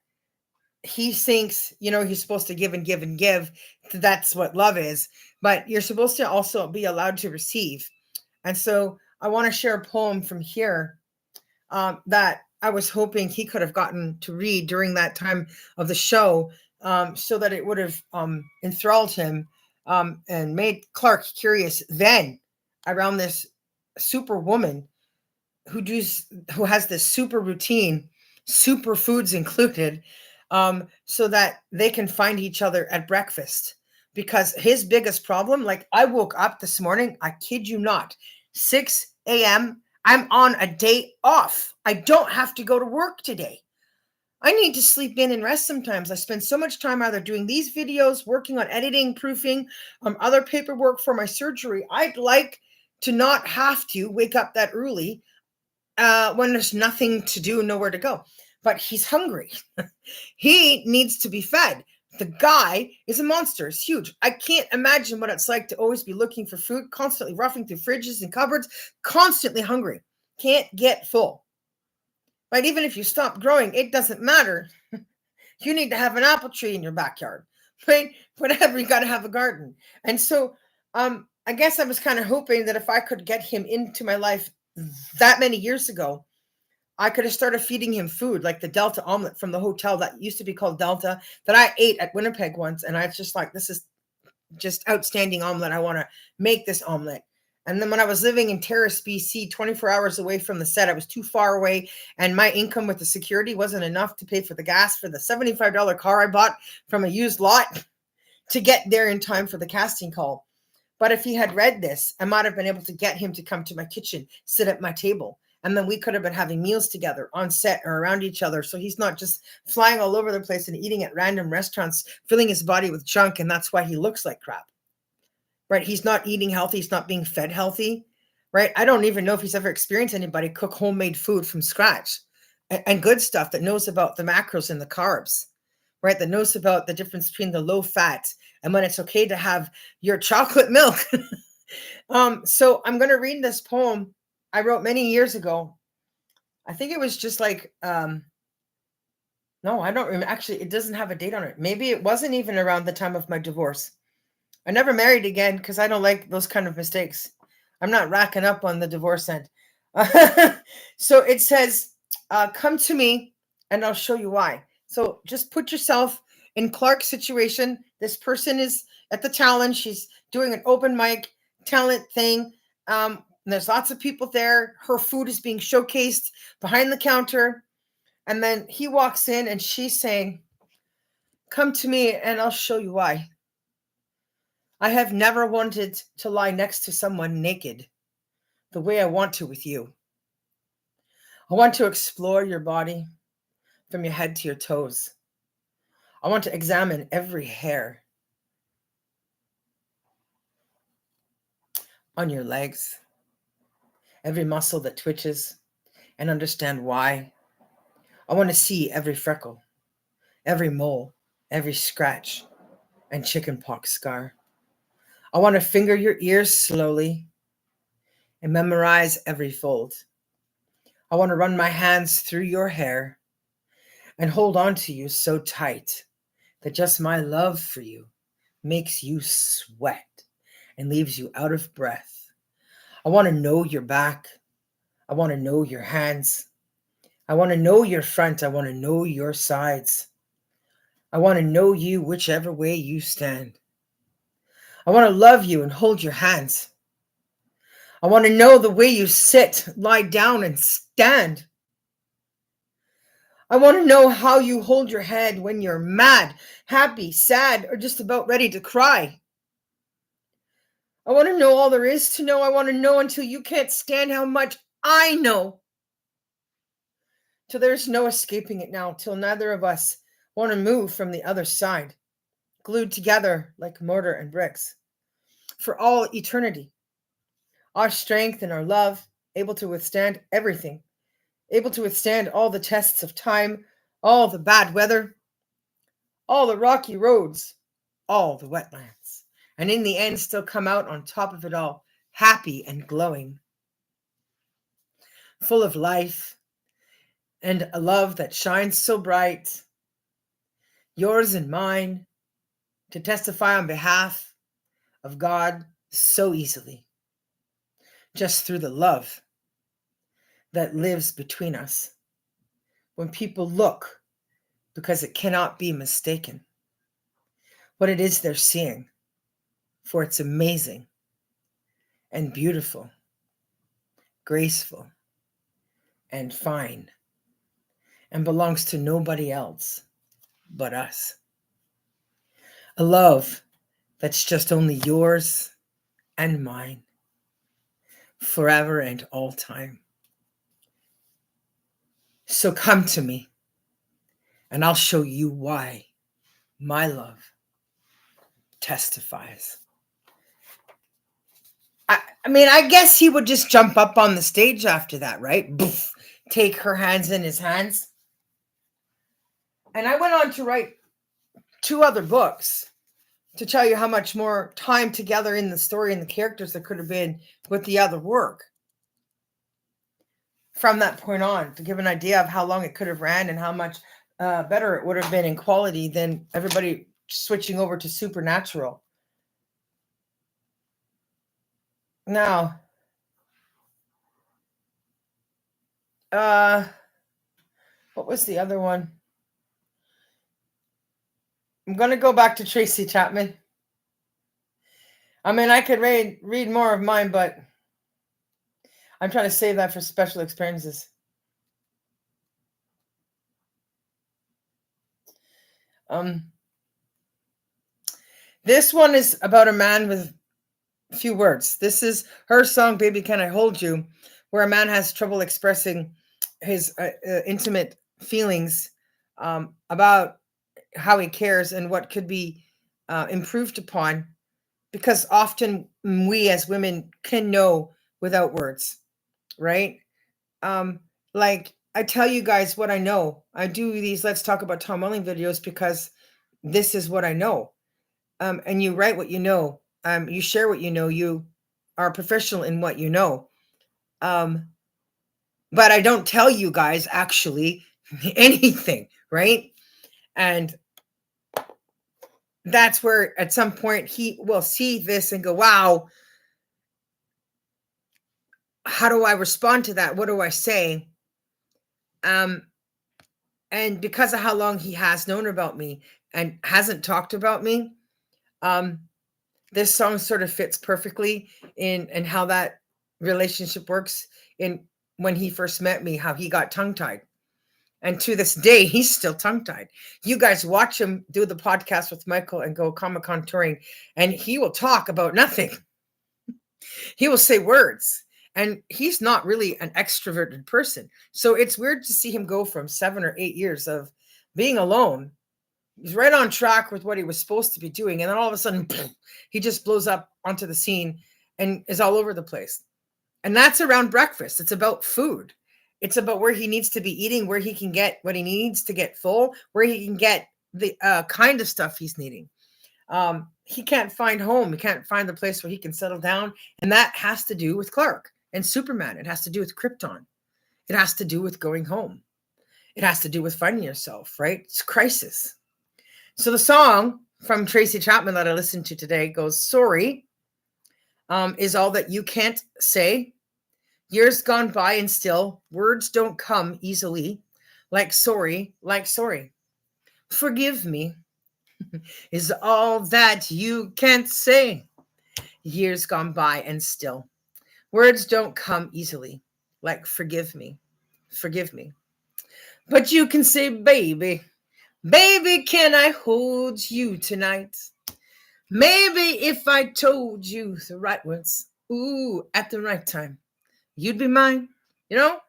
he thinks, he's supposed to give and give and give. That's what love is. But you're supposed to also be allowed to receive. And so I want to share a poem from here that I was hoping he could have gotten to read during that time of the show, so that it would have enthralled him, and made Clark curious then around this superwoman who has this super routine, super foods included, so that they can find each other at breakfast. Because his biggest problem, like, I woke up this morning, I kid you not, 6 a.m. I'm on a day off. I don't have to go to work today. I need to sleep in and rest sometimes. I spend so much time either doing these videos, working on editing, proofing, other paperwork for my surgery. I'd like to not have to wake up that early when there's nothing to do, nowhere to go. But he's hungry. He needs to be fed. The guy is a monster. It's huge. I can't imagine what it's like to always be looking for food, constantly roughing through fridges and cupboards, constantly hungry. Can't get full. Right? Even if you stop growing, it doesn't matter. You need to have an apple tree in your backyard, right? Whatever, you got to have a garden. And so I guess I was kind of hoping that if I could get him into my life that many years ago, I could have started feeding him food like the Delta omelet from the hotel that used to be called Delta, that I ate at Winnipeg once. And I was just like, this is just outstanding omelet. I want to make this omelet. And then when I was living in Terrace, BC, 24 hours away from the set, I was too far away. And my income with the security wasn't enough to pay for the gas for the $75 car I bought from a used lot to get there in time for the casting call. But if he had read this, I might have been able to get him to come to my kitchen, sit at my table. And then we could have been having meals together on set or around each other. So he's not just flying all over the place and eating at random restaurants, filling his body with junk. And that's why he looks like crap, right? He's not eating healthy. He's not being fed healthy, right? I don't even know if he's ever experienced anybody cook homemade food from scratch and good stuff, that knows about the macros and the carbs, right? That knows about the difference between the low fat and when it's okay to have your chocolate milk. So I'm going to read this poem I wrote many years ago. I think it was just like, no, I don't remember. Actually, it doesn't have a date on it. Maybe it wasn't even around the time of my divorce. I never married again because I don't like those kind of mistakes. I'm not racking up on the divorce end. So it says, come to me and I'll show you why. So just put yourself in Clark's situation. This person is at the challenge. She's doing an open mic talent thing. There's lots of people there. Her food is being showcased behind the counter. And then he walks in and she's saying, come to me and I'll show you why. I have never wanted to lie next to someone naked the way I want to with you. I want to explore your body from your head to your toes. I want to examine every hair on your legs, every muscle that twitches, and understand why. I want to see every freckle, every mole, every scratch, and chickenpox scar. I want to finger your ears slowly and memorize every fold. I want to run my hands through your hair and hold on to you so tight that just my love for you makes you sweat and leaves you out of breath. I want to know your back. I want to know your hands. I want to know your front. I want to know your sides. I want to know you whichever way you stand. I want to love you and hold your hands. I want to know the way you sit, lie down, and stand. I want to know how you hold your head when you're mad, happy, sad, or just about ready to cry. I want to know all there is to know. I want to know until you can't stand how much I know. Till there's no escaping it now, till neither of us want to move from the other side, glued together like mortar and bricks, for all eternity. Our strength and our love, able to withstand everything, able to withstand all the tests of time, all the bad weather, all the rocky roads, all the wetlands, and in the end still come out on top of it all, happy and glowing, full of life and a love that shines so bright, yours and mine, to testify on behalf of God so easily, just through the love that lives between us. When people look, because it cannot be mistaken, what it is they're seeing, for it's amazing and beautiful, graceful and fine, and belongs to nobody else but us. A love that's just only yours and mine, forever and all time. So come to me, and I'll show you why my love testifies. I mean, I guess he would just jump up on the stage after that, right? Boof, take her hands in his hands. And I went on to write 2 other books to tell you how much more time together in the story and the characters there could have been with the other work. From that point on, to give an idea of how long it could have ran and how much better it would have been in quality than everybody switching over to Supernatural. Now, what was the other one? I'm going to go back to Tracy Chapman. I mean, I could read more of mine, but I'm trying to save that for special experiences. This one is about a man with a few words. This is her song, Baby Can I Hold You, where a man has trouble expressing his intimate feelings about how he cares and what could be improved upon, because often we as women can know without words, right? Like, I tell you guys what I know. I do these Let's Talk About Tom Welling videos because this is what I know. And you write what you know. You share what you know. You are professional in what you know. But I don't tell you guys actually anything, right? And that's where at some point he will see this and go, wow, how do I respond to that? What do I say? And because of how long he has known about me and hasn't talked about me, this song sort of fits perfectly in how that relationship works in when he first met me, how he got tongue-tied. And to this day, he's still tongue-tied. You guys watch him do the podcast with Michael and go Comic-Con touring, and he will talk about nothing. He will say words. And he's not really an extroverted person. So it's weird to see him go from 7 or 8 years of being alone. He's right on track with what he was supposed to be doing. And then all of a sudden, he just blows up onto the scene and is all over the place. And that's around breakfast. It's about food. It's about where he needs to be eating, where he can get what he needs to get full, where he can get the kind of stuff he's needing. He can't find home. He can't find the place where he can settle down. And that has to do with Clark and Superman. It has to do with Krypton. It has to do with going home. It has to do with finding yourself, right? It's crisis. So the song from Tracy Chapman that I listened to today goes, sorry is all that you can't say. Years gone by and still words don't come easily. Like sorry, like sorry. Forgive me is all that you can't say. Years gone by and still words don't come easily. Like forgive me, forgive me. But you can say, baby, baby, can I hold you tonight? Maybe if I told you the right words, ooh, at the right time, you'd be mine, you know?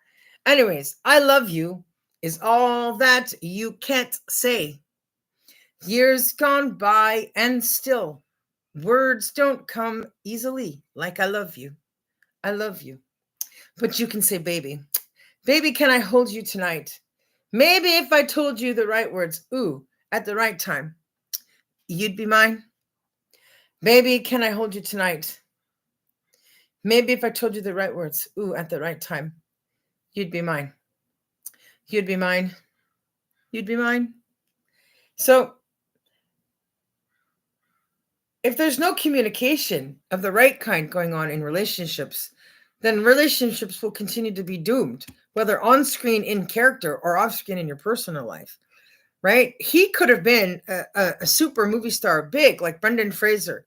Anyways, I love you is all that you can't say. Years gone by and still words don't come easily like I love you. I love you. But you can say, baby, baby, can I hold you tonight? Maybe if I told you the right words, ooh, at the right time, you'd be mine. Baby, can I hold you tonight? Maybe if I told you the right words, ooh, at the right time, you'd be mine. You'd be mine. You'd be mine. So, if there's no communication of the right kind going on in relationships, then relationships will continue to be doomed, whether on screen in character or off screen in your personal life. Right? He could have been a super movie star, big like Brendan Fraser,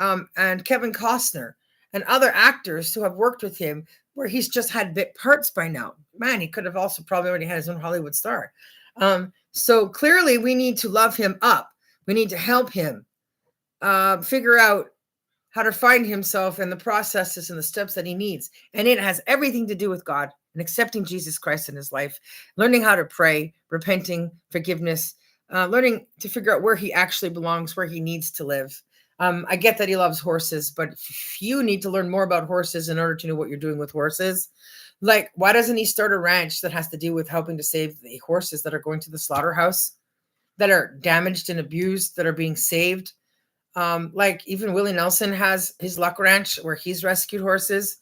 and Kevin Costner and other actors who have worked with him, where he's just had bit parts by now. Man, he could have also probably already had his own Hollywood star. So clearly, we need to love him up. We need to help him figure out how to find himself and the processes and the steps that he needs. And it has everything to do with God and accepting Jesus Christ in his life, learning how to pray, repenting, forgiveness, learning to figure out where he actually belongs, where he needs to live. I get that he loves horses, but if you need to learn more about horses in order to know what you're doing with horses, like why doesn't he start a ranch that has to do with helping to save the horses that are going to the slaughterhouse, that are damaged and abused, that are being saved? Like even Willie Nelson has his Luck Ranch where he's rescued horses.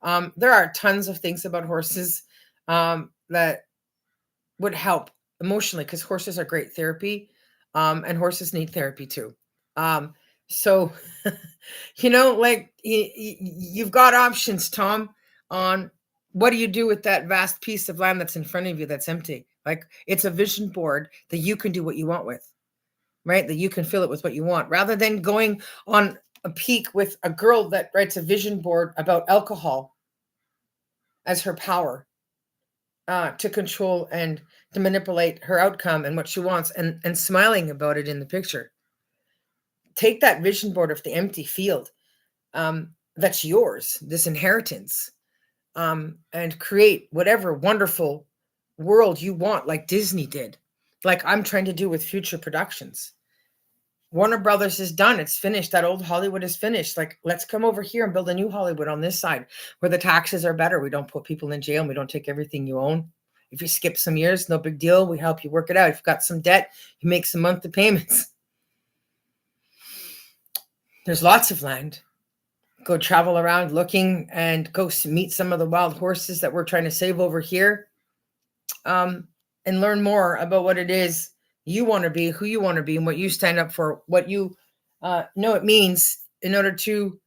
There are tons of things about horses that would help emotionally, because horses are great therapy, and horses need therapy too. So, like you've got options, Tom, on what do you do with that vast piece of land that's in front of you that's empty? Like it's a vision board that you can do what you want with. Right? That you can fill it with what you want, rather than going on a peak with a girl that writes a vision board about alcohol as her power to control and to manipulate her outcome and what she wants, and smiling about it in the picture. Take that vision board of the empty field that's yours, this inheritance, and create whatever wonderful world you want, like Disney did, like I'm trying to do with Future Productions. Warner Brothers is done. It's finished. That old Hollywood is finished. Like, let's come over here and build a new Hollywood on this side where the taxes are better. We don't put people in jail and we don't take everything you own. If you skip some years, no big deal. We help you work it out. If you've got some debt, you make some monthly payments. There's lots of land. Go travel around looking and go meet some of the wild horses that we're trying to save over here, and learn more about what it is you want to be, who you want to be, and what you stand up for, what you know it means in order to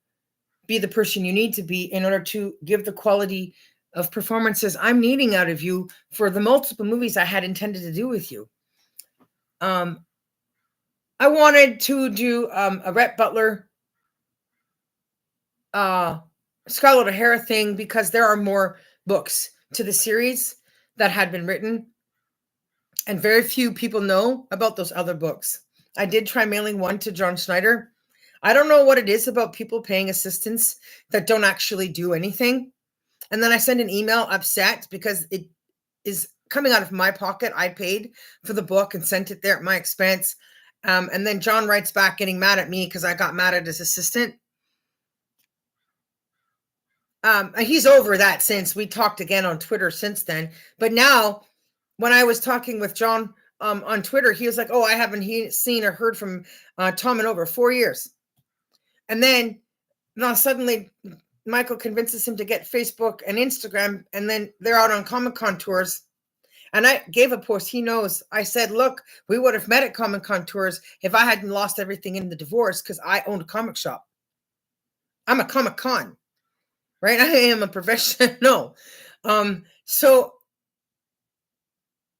be the person you need to be, in order to give the quality of performances I'm needing out of you for the multiple movies I had intended to do with you. I wanted to do a Rhett Butler, Scarlett O'Hara thing, because there are more books to the series that had been written, and very few people know about those other books. I did try mailing one to John Schneider. I don't know what it is about people paying assistants that don't actually do anything. And then I send an email upset because it is coming out of my pocket. I paid for the book and sent it there at my expense. And then John writes back getting mad at me because I got mad at his assistant. And he's over that since. We talked again on Twitter since then. But now, when I was talking with John on Twitter, he was like, oh, I haven't seen or heard from Tom in over 4 years. And then now suddenly Michael convinces him to get Facebook and Instagram, and then they're out on Comic-Con tours. And I gave a post. He knows. I said, look, we would have met at Comic-Con tours if I hadn't lost everything in the divorce, because I owned a comic shop. I'm a Comic-Con, right? I am a professional. So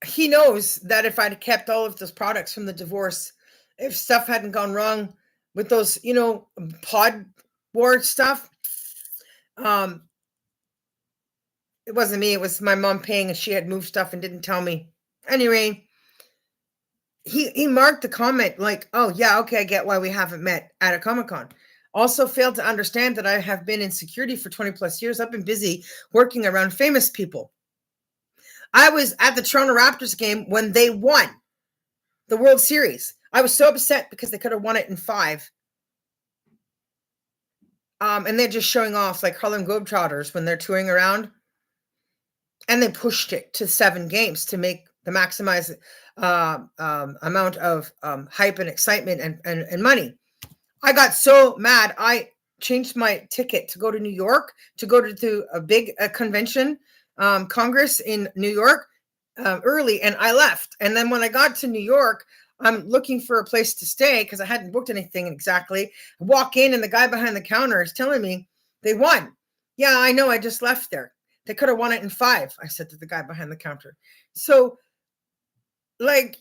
he knows that if I'd kept all of those products from the divorce, if stuff hadn't gone wrong with those, pod war stuff, it wasn't me. It was my mom paying, and she had moved stuff and didn't tell me. Anyway, he marked the comment like, oh, yeah, okay, I get why we haven't met at a Comic-Con. Also failed to understand that I have been in security for 20 plus years. I've been busy working around famous people. I was at the Toronto Raptors game when they won the World Series. I was so upset because they could have won it in 5. And they're just showing off like Harlem Globetrotters when they're touring around. And they pushed it to 7 games to make the maximize amount of hype and excitement and money. I got so mad. I changed my ticket to go to New York, to go to a big convention, Congress in New York early, and I left. And then when I got to New York, I'm looking for a place to stay because I hadn't booked anything exactly. I walk in and the guy behind the counter is telling me they won. Yeah, I know. I just left there. They could have won it in 5, I said to the guy behind the counter. So, like,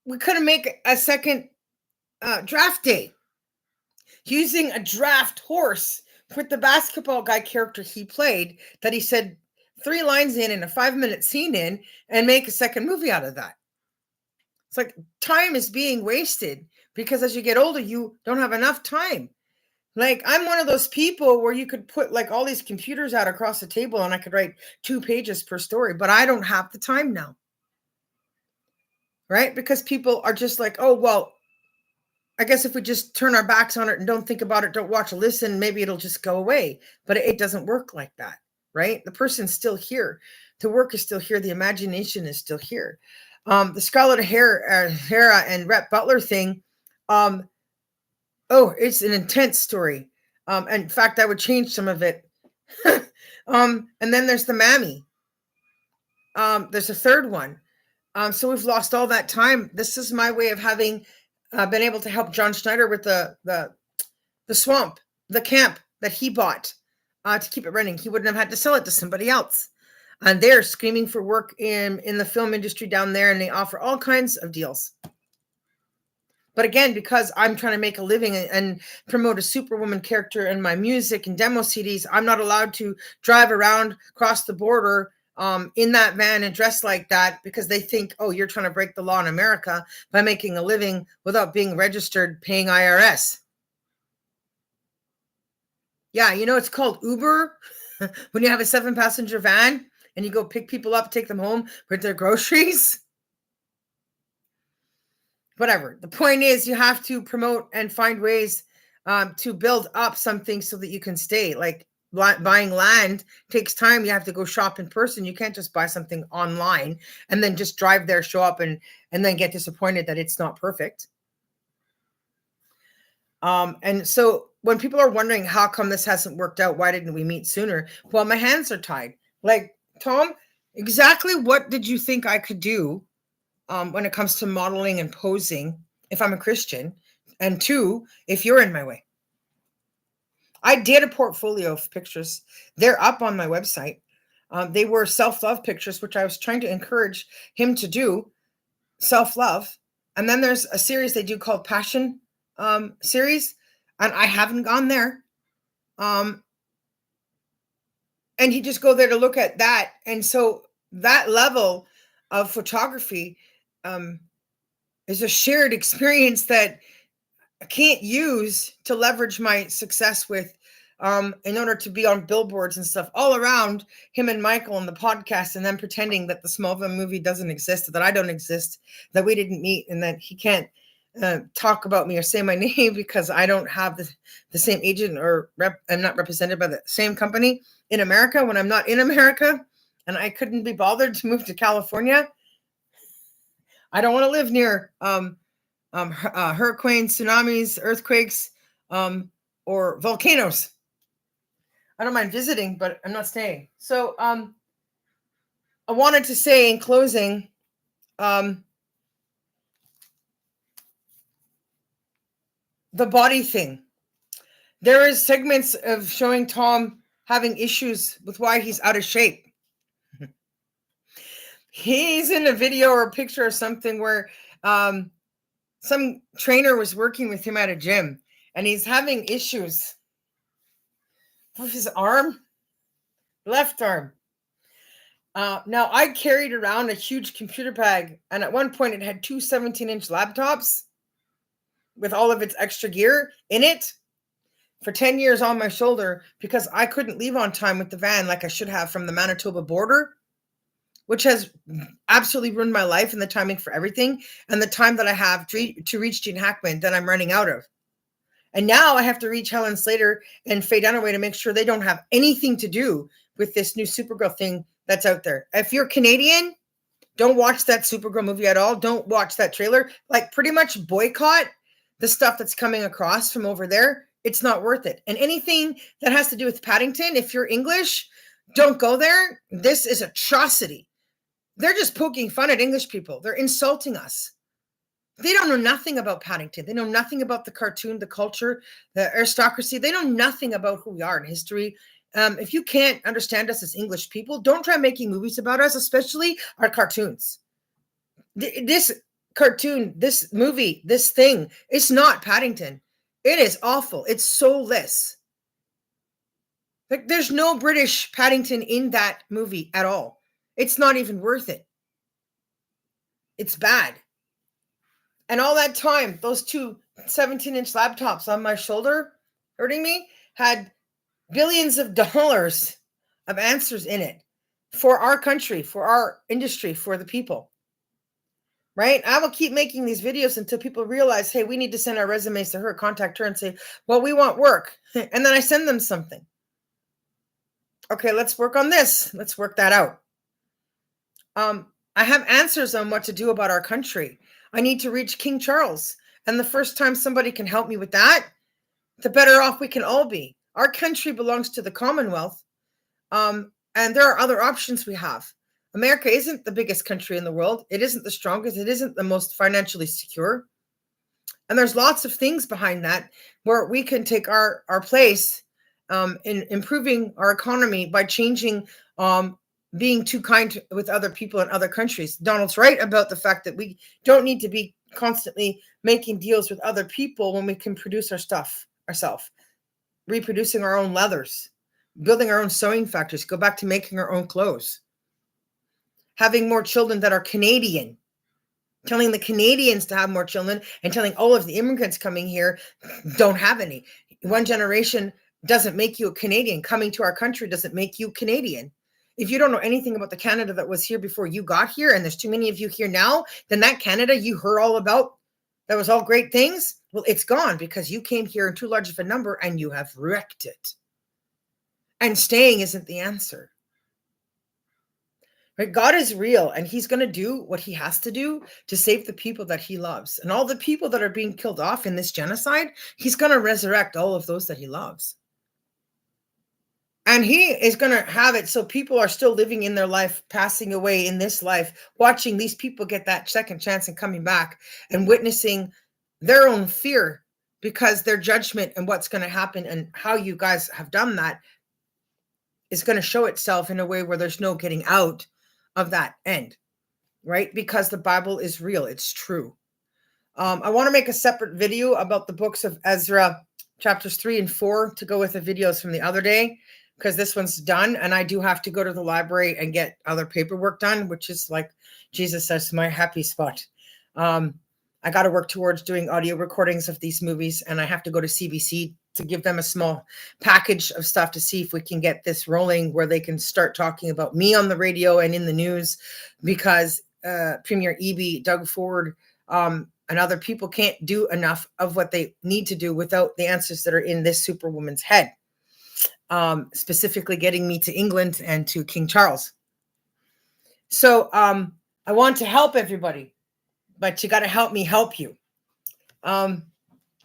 we couldn't make a second draft day using a draft horse with the basketball guy character he played that he said 3 lines in and a 5-minute scene in and make a second movie out of that. It's like time is being wasted because as you get older, you don't have enough time. Like, I'm one of those people where you could put like all these computers out across the table and I could write 2 pages per story, but I don't have the time now. Right? Because people are just like, oh, well, I guess if we just turn our backs on it and don't think about it, don't watch or listen, maybe it'll just go away. But it doesn't work like that, right? The person's still here. The work is still here. The imagination is still here. The Scarlett O'Hara and Rhett Butler thing, it's an intense story. In fact, I would change some of it. And then there's the Mammy. There's a third one. So we've lost all that time. This is my way of having been able to help John Schneider with the swamp, the camp that he bought to keep it running. He wouldn't have had to sell it to somebody else. And they're screaming for work in the film industry down there, and they offer all kinds of deals. But again, because I'm trying to make a living and promote a Superwoman character in my music and demo CDs, I'm not allowed to drive around across the border in that van and dress like that because they think, oh, you're trying to break the law in America by making a living without being registered, paying IRS. Yeah, it's called Uber when you have a 7-passenger van and you go pick people up, take them home with their groceries. Whatever. The point is you have to promote and find ways to build up something so that you can stay. Like buying land takes time. You have to go shop in person. You can't just buy something online and then just drive there, show up and then get disappointed that it's not perfect. And so when people are wondering how come this hasn't worked out, why didn't we meet sooner? Well, my hands are tied. Like, Tom, exactly what did you think I could do when it comes to modeling and posing if I'm a Christian? And 2, if you're in my way. I did a portfolio of pictures. They're up on my website. They were self-love pictures, which I was trying to encourage him to do, self-love. And then there's a series they do called Passion series, and I haven't gone there. And you just go there to look at that. And so that level of photography is a shared experience that I can't use to leverage my success with in order to be on billboards and stuff all around him and Michael and the podcast, and then pretending that the Smallville movie doesn't exist, that I don't exist, that we didn't meet, and that he can't talk about me or say my name because I don't have the same agent or I'm not represented by the same company in America when I'm not in America, and I couldn't be bothered to move to California. I don't want to live near hurricanes, tsunamis, earthquakes, or volcanoes. I don't mind visiting, but I'm not staying. So I wanted to say in closing, the body thing. There is segments of showing Tom having issues with why he's out of shape. He's in a video or a picture or something where some trainer was working with him at a gym, and he's having issues with his arm, left arm. Now, I carried around a huge computer bag, and at one point it had two 17-inch laptops with all of its extra gear in it for 10 years on my shoulder because I couldn't leave on time with the van like I should have from the Manitoba border, which has absolutely ruined my life and the timing for everything and the time that I have to reach Gene Hackman that I'm running out of. And now I have to reach Helen Slater and Faye Dunaway to make sure they don't have anything to do with this new Supergirl thing that's out there. If you're Canadian, don't watch that Supergirl movie at all. Don't watch that trailer. Like, pretty much boycott the stuff that's coming across from over there. It's not worth it. And anything that has to do with Paddington, if you're English, don't go there. This is atrocity. They're just poking fun at English people. They're insulting us. They don't know nothing about Paddington. They know nothing about the cartoon, the culture, the aristocracy. They know nothing about who we are in history. If you can't understand us as English people, don't try making movies about us, especially our cartoons. This cartoon, this movie, this thing, it's not Paddington. It is awful. It's soulless. Like, there's no British Paddington in that movie at all. It's not even worth it. It's bad. And all that time, those two 17-inch laptops on my shoulder hurting me had billions of dollars of answers in it for our country, for our industry, for the people. Right? I will keep making these videos until people realize, hey, we need to send our resumes to her, contact her and say, well, we want work. And then I send them something. Okay, let's work on this. Let's work that out. I have answers on what to do about our country. I need to reach King Charles. And the first time somebody can help me with that, the better off we can all be. Our country belongs to the Commonwealth. And there are other options we have. America isn't the biggest country in the world. It isn't the strongest. It isn't the most financially secure. And there's lots of things behind that where we can take our place in improving our economy by changing being too kind with other people in other countries. Donald's right about the fact that we don't need to be constantly making deals with other people when we can produce our stuff ourselves, reproducing our own leathers, building our own sewing factories, go back to making our own clothes, having more children that are Canadian, telling the Canadians to have more children and telling all of the immigrants coming here don't have any. One generation doesn't make you a Canadian. Coming to our country doesn't make you Canadian. If you don't know anything about the Canada that was here before you got here, and there's too many of you here now, then that Canada you heard all about, that was all great things, well, it's gone because you came here in too large of a number and you have wrecked it. And staying isn't the answer. Right? God is real, and he's going to do what he has to do to save the people that he loves. And all the people that are being killed off in this genocide, he's going to resurrect all of those that he loves. And he is going to have it so people are still living in their life, passing away in this life, watching these people get that second chance and coming back and witnessing their own fear because their judgment and what's going to happen and how you guys have done that is going to show itself in a way where there's no getting out of that end, right? Because the Bible is real. It's true. I want to make a separate video about the books of Ezra, chapters 3 and 4, to go with the videos from the other day, because this one's done. And I do have to go to the library and get other paperwork done, which is, like Jesus says, my happy spot. I got to work towards doing audio recordings of these movies, and I have to go to CBC to give them a small package of stuff to see if we can get this rolling where they can start talking about me on the radio and in the news, because Premier Eby, Doug Ford, and other people can't do enough of what they need to do without the answers that are in this superwoman's head, specifically getting me to England and to King Charles. So I want to help everybody, but you got to help me help you.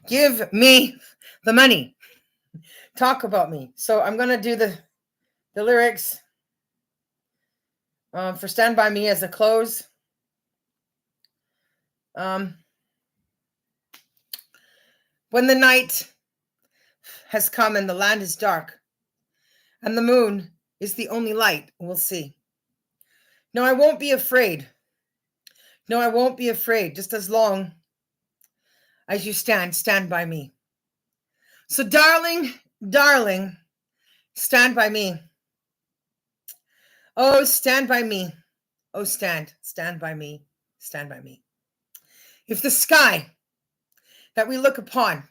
Give me the money. Talk about me. So I'm going to do the lyrics for Stand By Me as a close. When the night has come and the land is dark and the moon is the only light we'll see. No, I won't be afraid. No, I won't be afraid, just as long as you stand by me. So darling, darling, stand by me. Oh, stand by me. Oh, stand by me. Stand by me. If the sky that we look upon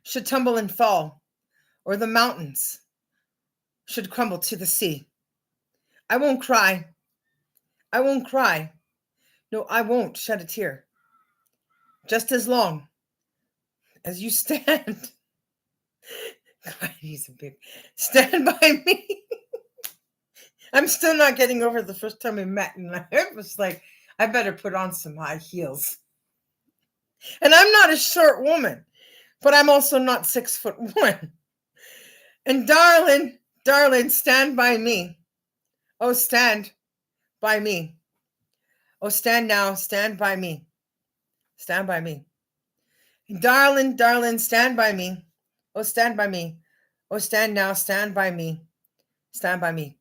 should tumble and fall, or the mountains should crumble to the sea, I won't cry. I won't cry. No, I won't shed a tear. Just as long as you stand. God, he's a big. Stand by me. I'm still not getting over the first time we met, and I was like, I better put on some high heels. And I'm not a short woman, but I'm also not 6'1". And darling, stand by me. Oh, stand by me. Oh, stand now, stand by me. Stand by me. Darling, stand by me. Oh, stand by me. Oh, stand now, stand by me. Stand by me.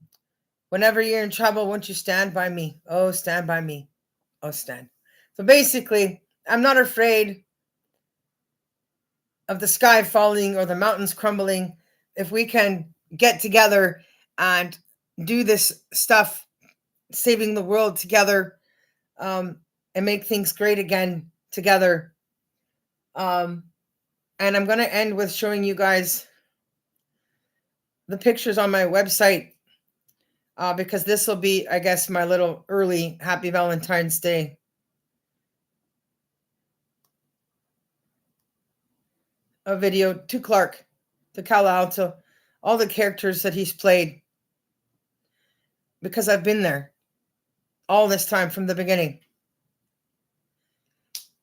Whenever you're in trouble, won't you stand by me? Oh, stand by me. Oh, stand. So basically, I'm not afraid of the sky falling or the mountains crumbling if we can get together and do this stuff, saving the world together, and make things great again together. And I'm going to end with showing you guys the pictures on my website, because this will be, I guess, my little early Happy Valentine's Day. A video to Clark, to KAL'EL, to all the characters that he's played, because I've been there all this time from the beginning.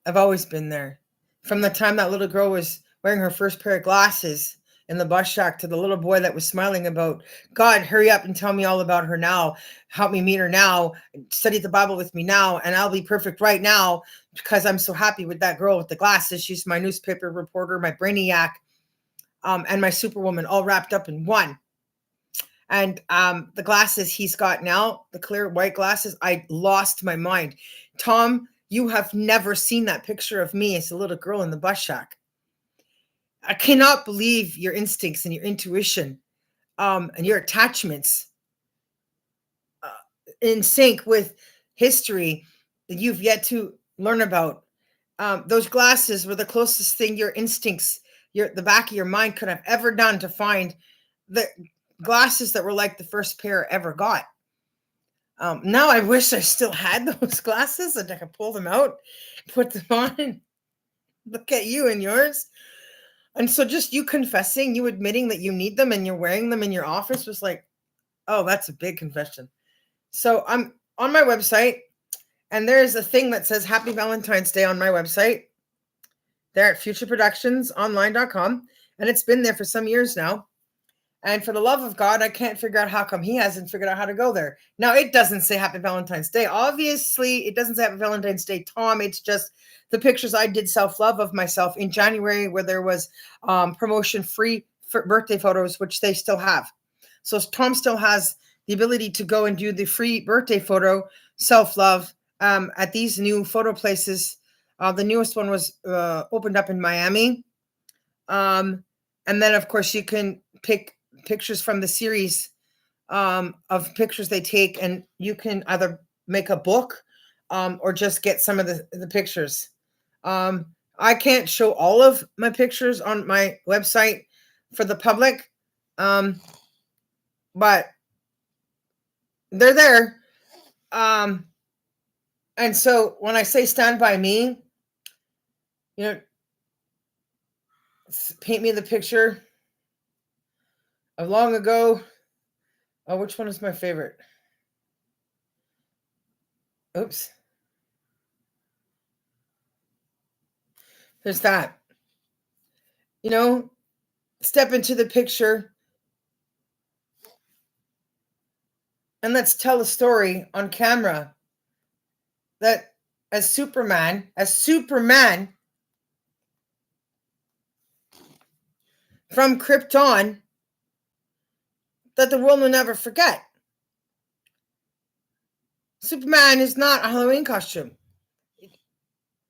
I've always been there. From the time that little girl was wearing her first pair of glasses in the bus shack to the little boy that was smiling about, God, hurry up and tell me all about her now. Help me meet her now. Study the Bible with me now, and I'll be perfect right now because I'm so happy with that girl with the glasses. She's my newspaper reporter, my brainiac, and my superwoman all wrapped up in one. And the glasses he's got now, the clear white glasses, I lost my mind. Tom, you have never seen that picture of me as a little girl in the bus shack. I cannot believe your instincts and your intuition, and your attachments in sync with history that you've yet to learn about. Those glasses were the closest thing your instincts, the back of your mind could have ever done to find the glasses that were like the first pair I ever got. Now I wish I still had those glasses and I could pull them out, put them on, and look at you and yours. And so just you confessing, you admitting that you need them and you're wearing them in your office was like, oh, that's a big confession. So I'm on my website, and there's a thing that says Happy Valentine's Day on my website. There at futureproductions.online. And it's been there for some years now. And for the love of God, I can't figure out how come he hasn't figured out how to go there. Now, it doesn't say Happy Valentine's Day. Obviously, it doesn't say Happy Valentine's Day, Tom. It's just the pictures I did self-love of myself in January, where there was promotion-free birthday photos, which they still have. So Tom still has the ability to go and do the free birthday photo self-love at these new photo places. The newest one was opened up in Miami. And then, of course, you can pick pictures from the series of pictures they take, and you can either make a book or just get some of the pictures. I can't show all of my pictures on my website for the public, but they're there. And so when I say stand by me, paint me the picture of long ago. Oh, which one is my favorite? Oops. There's that. Step into the picture and let's tell a story on camera that as Superman from Krypton, that the world will never forget. Superman is not a Halloween costume.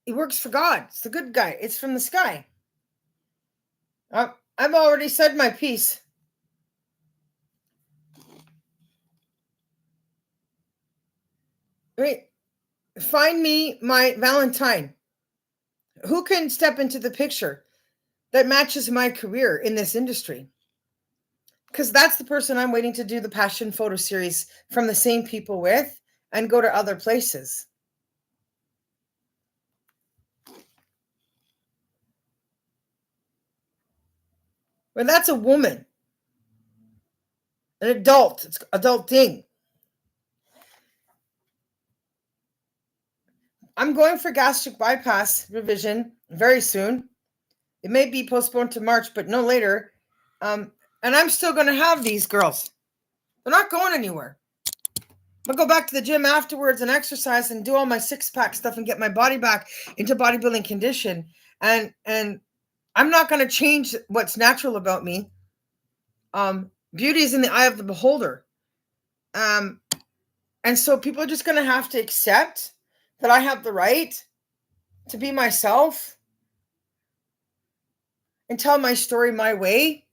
He works for God. It's the good guy. It's from the sky. I've already said my piece. Right? Find me my Valentine. Who can step into the picture that matches my career in this industry? Because that's the person I'm waiting to do the passion photo series from the same people with and go to other places. But that's a woman, an adult. It's adulting. I'm going for gastric bypass revision very soon. It may be postponed to March, but no later. And I'm still going to have these girls. They're not going anywhere. I'll go back to the gym afterwards and exercise and do all my six-pack stuff and get my body back into bodybuilding condition. And I'm not going to change what's natural about me. Beauty is in the eye of the beholder. And so people are just going to have to accept that I have the right to be myself and tell my story my way.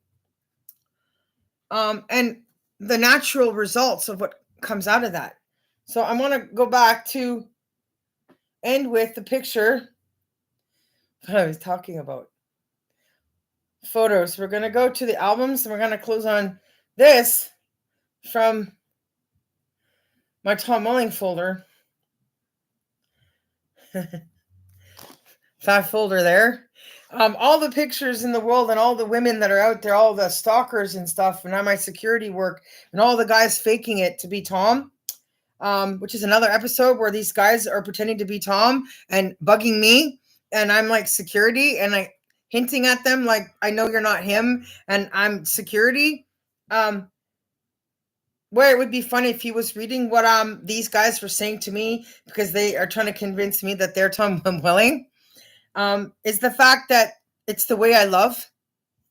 And the natural results of what comes out of that. So I want to go back to end with the picture that I was talking about. Photos. We're going to go to the albums and we're going to close on this from my Tom Welling folder. That folder there. All the pictures in the world and all the women that are out there, all the stalkers and stuff, and all my security work, and all the guys faking it to be Tom, which is another episode where these guys are pretending to be Tom and bugging me, and I'm like security, and I hinting at them like, I know you're not him, and I'm security. Where it would be funny if he was reading what these guys were saying to me because they are trying to convince me that they're Tom Welling. Is the fact that it's the way I love,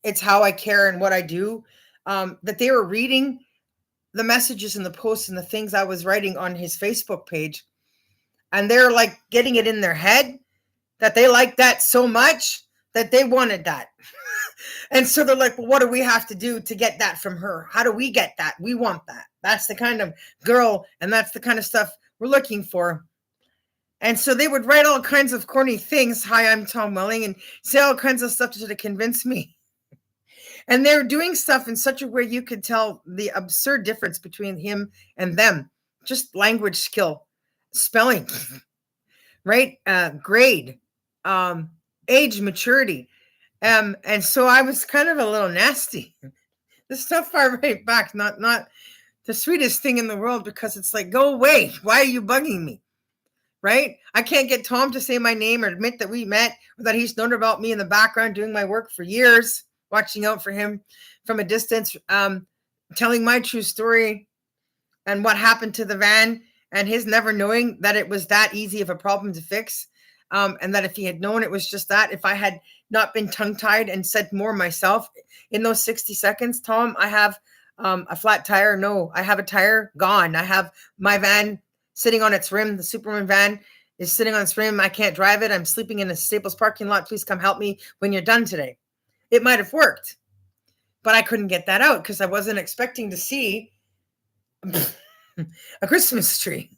it's how I care and what I do, that they were reading the messages and the posts and the things I was writing on his Facebook page, and they're like getting it in their head that they like that so much that they wanted that. And so they're like, well, what do we have to do to get that from her? How do we get that? We want that. That's the kind of girl, and that's the kind of stuff we're looking for. And so they would write all kinds of corny things. Hi, I'm Tom Welling, and say all kinds of stuff to convince me. And they're doing stuff in such a way you could tell the absurd difference between him and them. Just language skill, spelling, right? Grade, age, maturity. And so I was kind of a little nasty. The stuff I write back, not the sweetest thing in the world, because it's like, go away. Why are you bugging me? Right? I can't get Tom to say my name or admit that we met or that he's known about me in the background doing my work for years, watching out for him from a distance, telling my true story and what happened to the van, and his never knowing that it was that easy of a problem to fix. And that if he had known it was just that, if I had not been tongue-tied and said more myself in those 60 seconds, Tom, I have a flat tire. No, I have a tire gone. I have my van sitting on its rim. The Superman van is sitting on its rim. I can't drive it. I'm sleeping in a Staples parking lot. Please come help me when you're done today. It might have worked, but I couldn't get that out because I wasn't expecting to see a Christmas tree.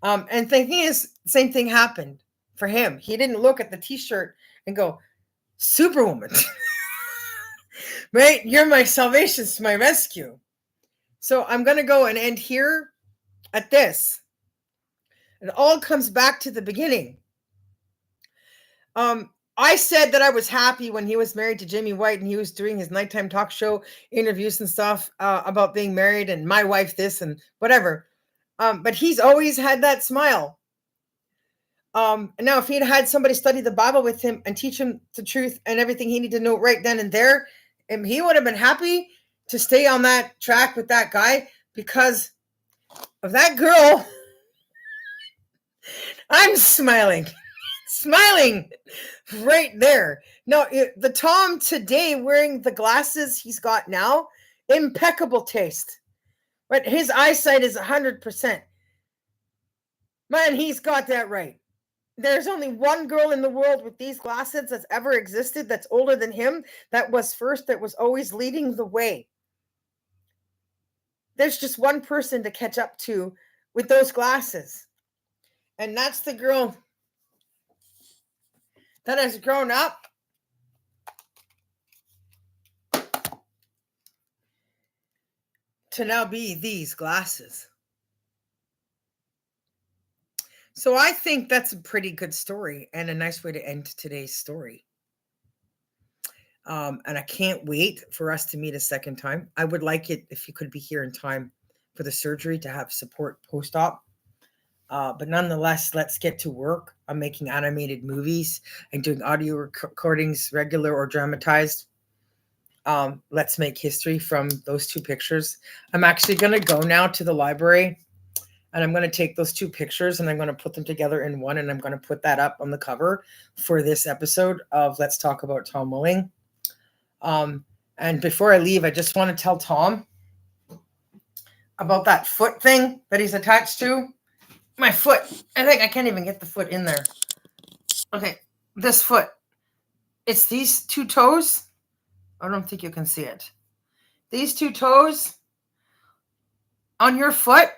And the thing is, same thing happened for him. He didn't look at the t-shirt and go, Superwoman, right? You're my salvation, my rescue. So I'm going to go and end here at this. It all comes back to the beginning. I said that I was happy when he was married to Jimmy White and he was doing his nighttime talk show interviews and stuff about being married and my wife this and whatever. But he's always had that smile. Now, if he'd had somebody study the Bible with him and teach him the truth and everything he needed to know right then and there, and he would have been happy to stay on that track with that guy because of that girl. I'm smiling right there. No, the Tom today wearing the glasses he's got now, impeccable taste. But his eyesight is 100%. Man, he's got that right. There's only one girl in the world with these glasses that's ever existed that's older than him, that was first, that was always leading the way. There's just one person to catch up to with those glasses. And that's the girl that has grown up to now be these glasses. So I think that's a pretty good story and a nice way to end today's story. And I can't wait for us to meet a second time. I would like it if you could be here in time for the surgery to have support post-op. But nonetheless, let's get to work. I'm making animated movies and doing audio recordings, regular or dramatized. Let's make history from those two pictures. I'm actually going to go now to the library and I'm going to take those two pictures and I'm going to put them together in one. And I'm going to put that up on the cover for this episode of Let's Talk About Tom Willing. And before I leave, I just want to tell Tom about that foot thing that he's attached to. My foot. I think I can't even get the foot in there. Okay, this foot. It's these two toes. I don't think you can see it. These two toes on your foot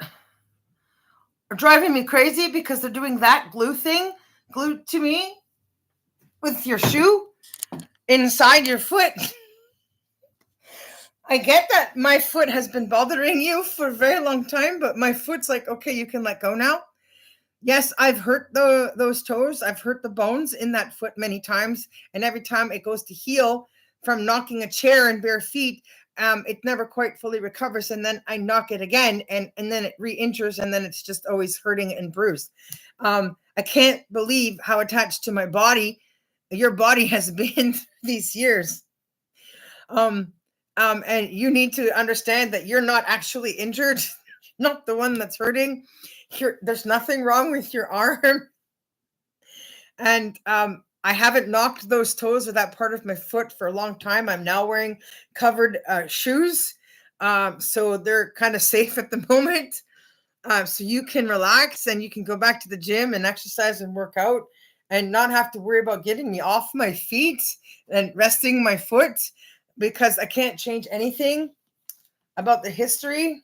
are driving me crazy because they're doing that glue thing glued to me with your shoe inside your foot. I get that my foot has been bothering you for a very long time, but my foot's like, okay, you can let go now. Yes, I've hurt those toes. I've hurt the bones in that foot many times. And every time it goes to heal from knocking a chair in bare feet, it never quite fully recovers. And then I knock it again and then it re-injures and then it's just always hurting and bruised. I can't believe how attached to my body your body has been these years. And you need to understand that you're not actually injured, not the one that's hurting. There's nothing wrong with your arm. And I haven't knocked those toes or that part of my foot for a long time. I'm now wearing covered shoes. So they're kind of safe at the moment. So you can relax and you can go back to the gym and exercise and work out and not have to worry about getting me off my feet and resting my foot, because I can't change anything about the history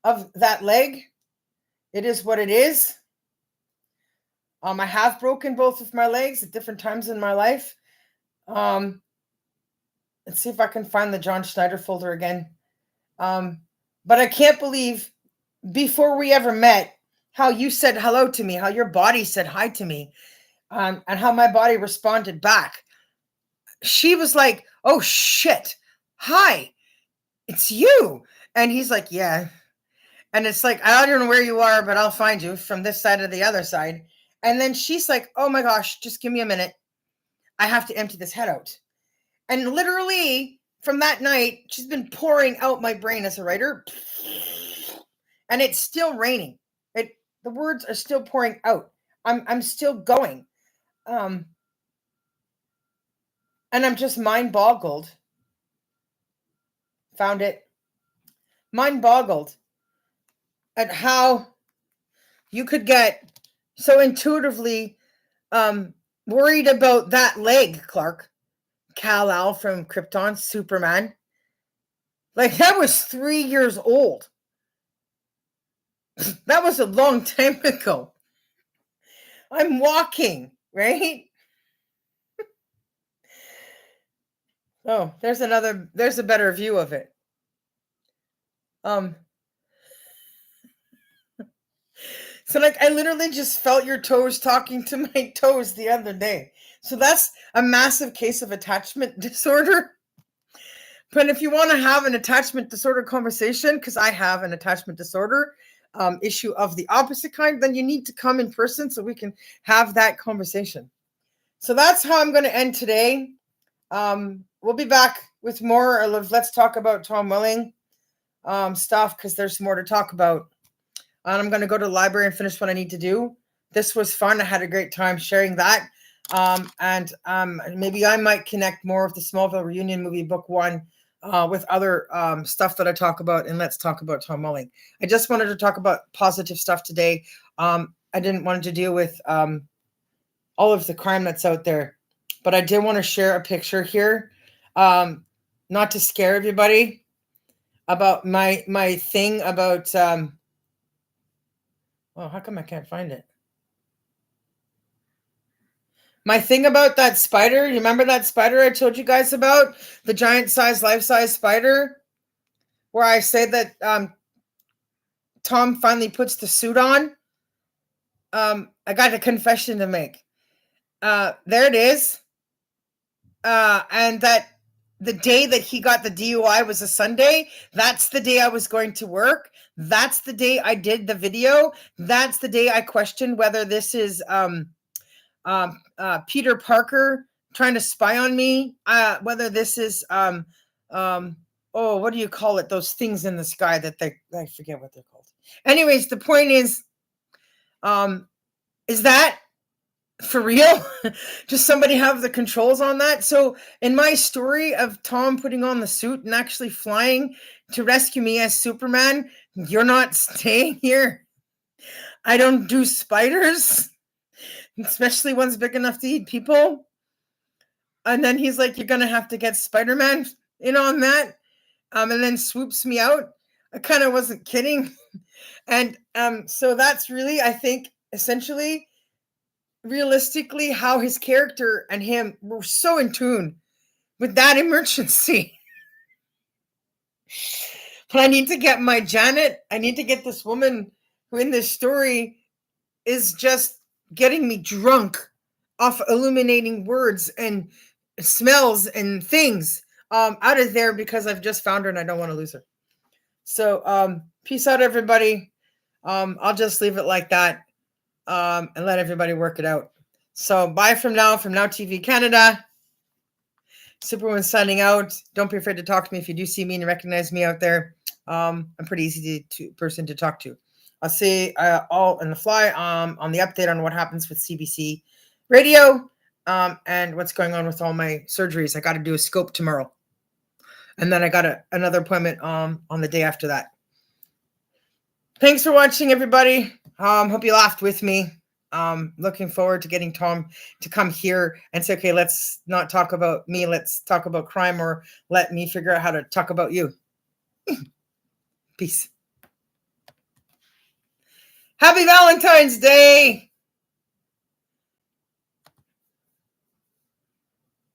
of that leg. It is what it is. I have broken both of my legs at different times in my life. Let's see if I can find the John Schneider folder again. But I can't believe before we ever met how you said hello to me, how your body said hi to me, and how my body responded back. She was like, oh shit, hi, it's you. And he's like, yeah. And it's like, I don't know where you are, but I'll find you from this side or the other side. And then she's like, oh my gosh, just give me a minute. I have to empty this head out. And literally from that night, she's been pouring out my brain as a writer. And it's still raining. The words are still pouring out. I'm still going. And I'm just mind boggled. Found it. Mind boggled at how you could get so intuitively worried about that leg, Clark. KAL'EL from Krypton, Superman. Like, that was 3 years old. That was a long time ago. I'm walking, right? Oh, there's a better view of it. So like I literally just felt your toes talking to my toes the other day. So that's a massive case of attachment disorder. But if you want to have an attachment disorder conversation, because I have an attachment disorder issue of the opposite kind, then you need to come in person so we can have that conversation. So that's how I'm going to end today. We'll be back with more of Let's Talk About Tom Willing stuff, because there's more to talk about. And I'm going to go to the library and finish what I need to do. This was fun. I had a great time sharing that. And maybe I might connect more of the Smallville Reunion movie book one with other stuff that I talk about. And Let's Talk About Tom Willing. I just wanted to talk about positive stuff today. I didn't want to deal with all of the crime that's out there. But I did want to share a picture here. Not to scare everybody about my thing about... oh, how come I can't find it? My thing about that spider, you remember that spider I told you guys about? The giant size, life-size spider? Where I say that Tom finally puts the suit on? I got a confession to make. There it is. And that the day that he got the DUI was a Sunday. That's the day I was going to work. That's the day I did the video. That's the day I questioned whether this is Peter Parker trying to spy on me. Whether this is oh, what do you call it? Those things in the sky that I forget what they're called. Anyways, the point is that for real? Does somebody have the controls on that? So in my story of Tom putting on the suit and actually flying to rescue me as Superman, you're not staying here. I don't do spiders, especially ones big enough to eat people. And then he's like, you're going to have to get Spider-Man in on that. And then swoops me out. I kind of wasn't kidding. And so that's really, I think, essentially, realistically, how his character and him were so in tune with that emergency. But I need to get my Janet. I need to get this woman who in this story is just getting me drunk off illuminating words and smells and things out of there, because I've just found her and I don't want to lose her. So peace out, everybody. I'll just leave it like that and let everybody work it out. So bye from now TV Canada. Superwoman signing out. Don't be afraid to talk to me if you do see me and recognize me out there. I'm pretty easy person to talk to. I'll see all in the fly on the update on what happens with CBC Radio and what's going on with all my surgeries. I got to do a scope tomorrow. And then I got another appointment on the day after that. Thanks for watching, everybody. Hope you laughed with me. Looking forward to getting Tom to come here and say, okay, let's not talk about me. Let's talk about crime, or let me figure out how to talk about you. Peace. Happy Valentine's Day.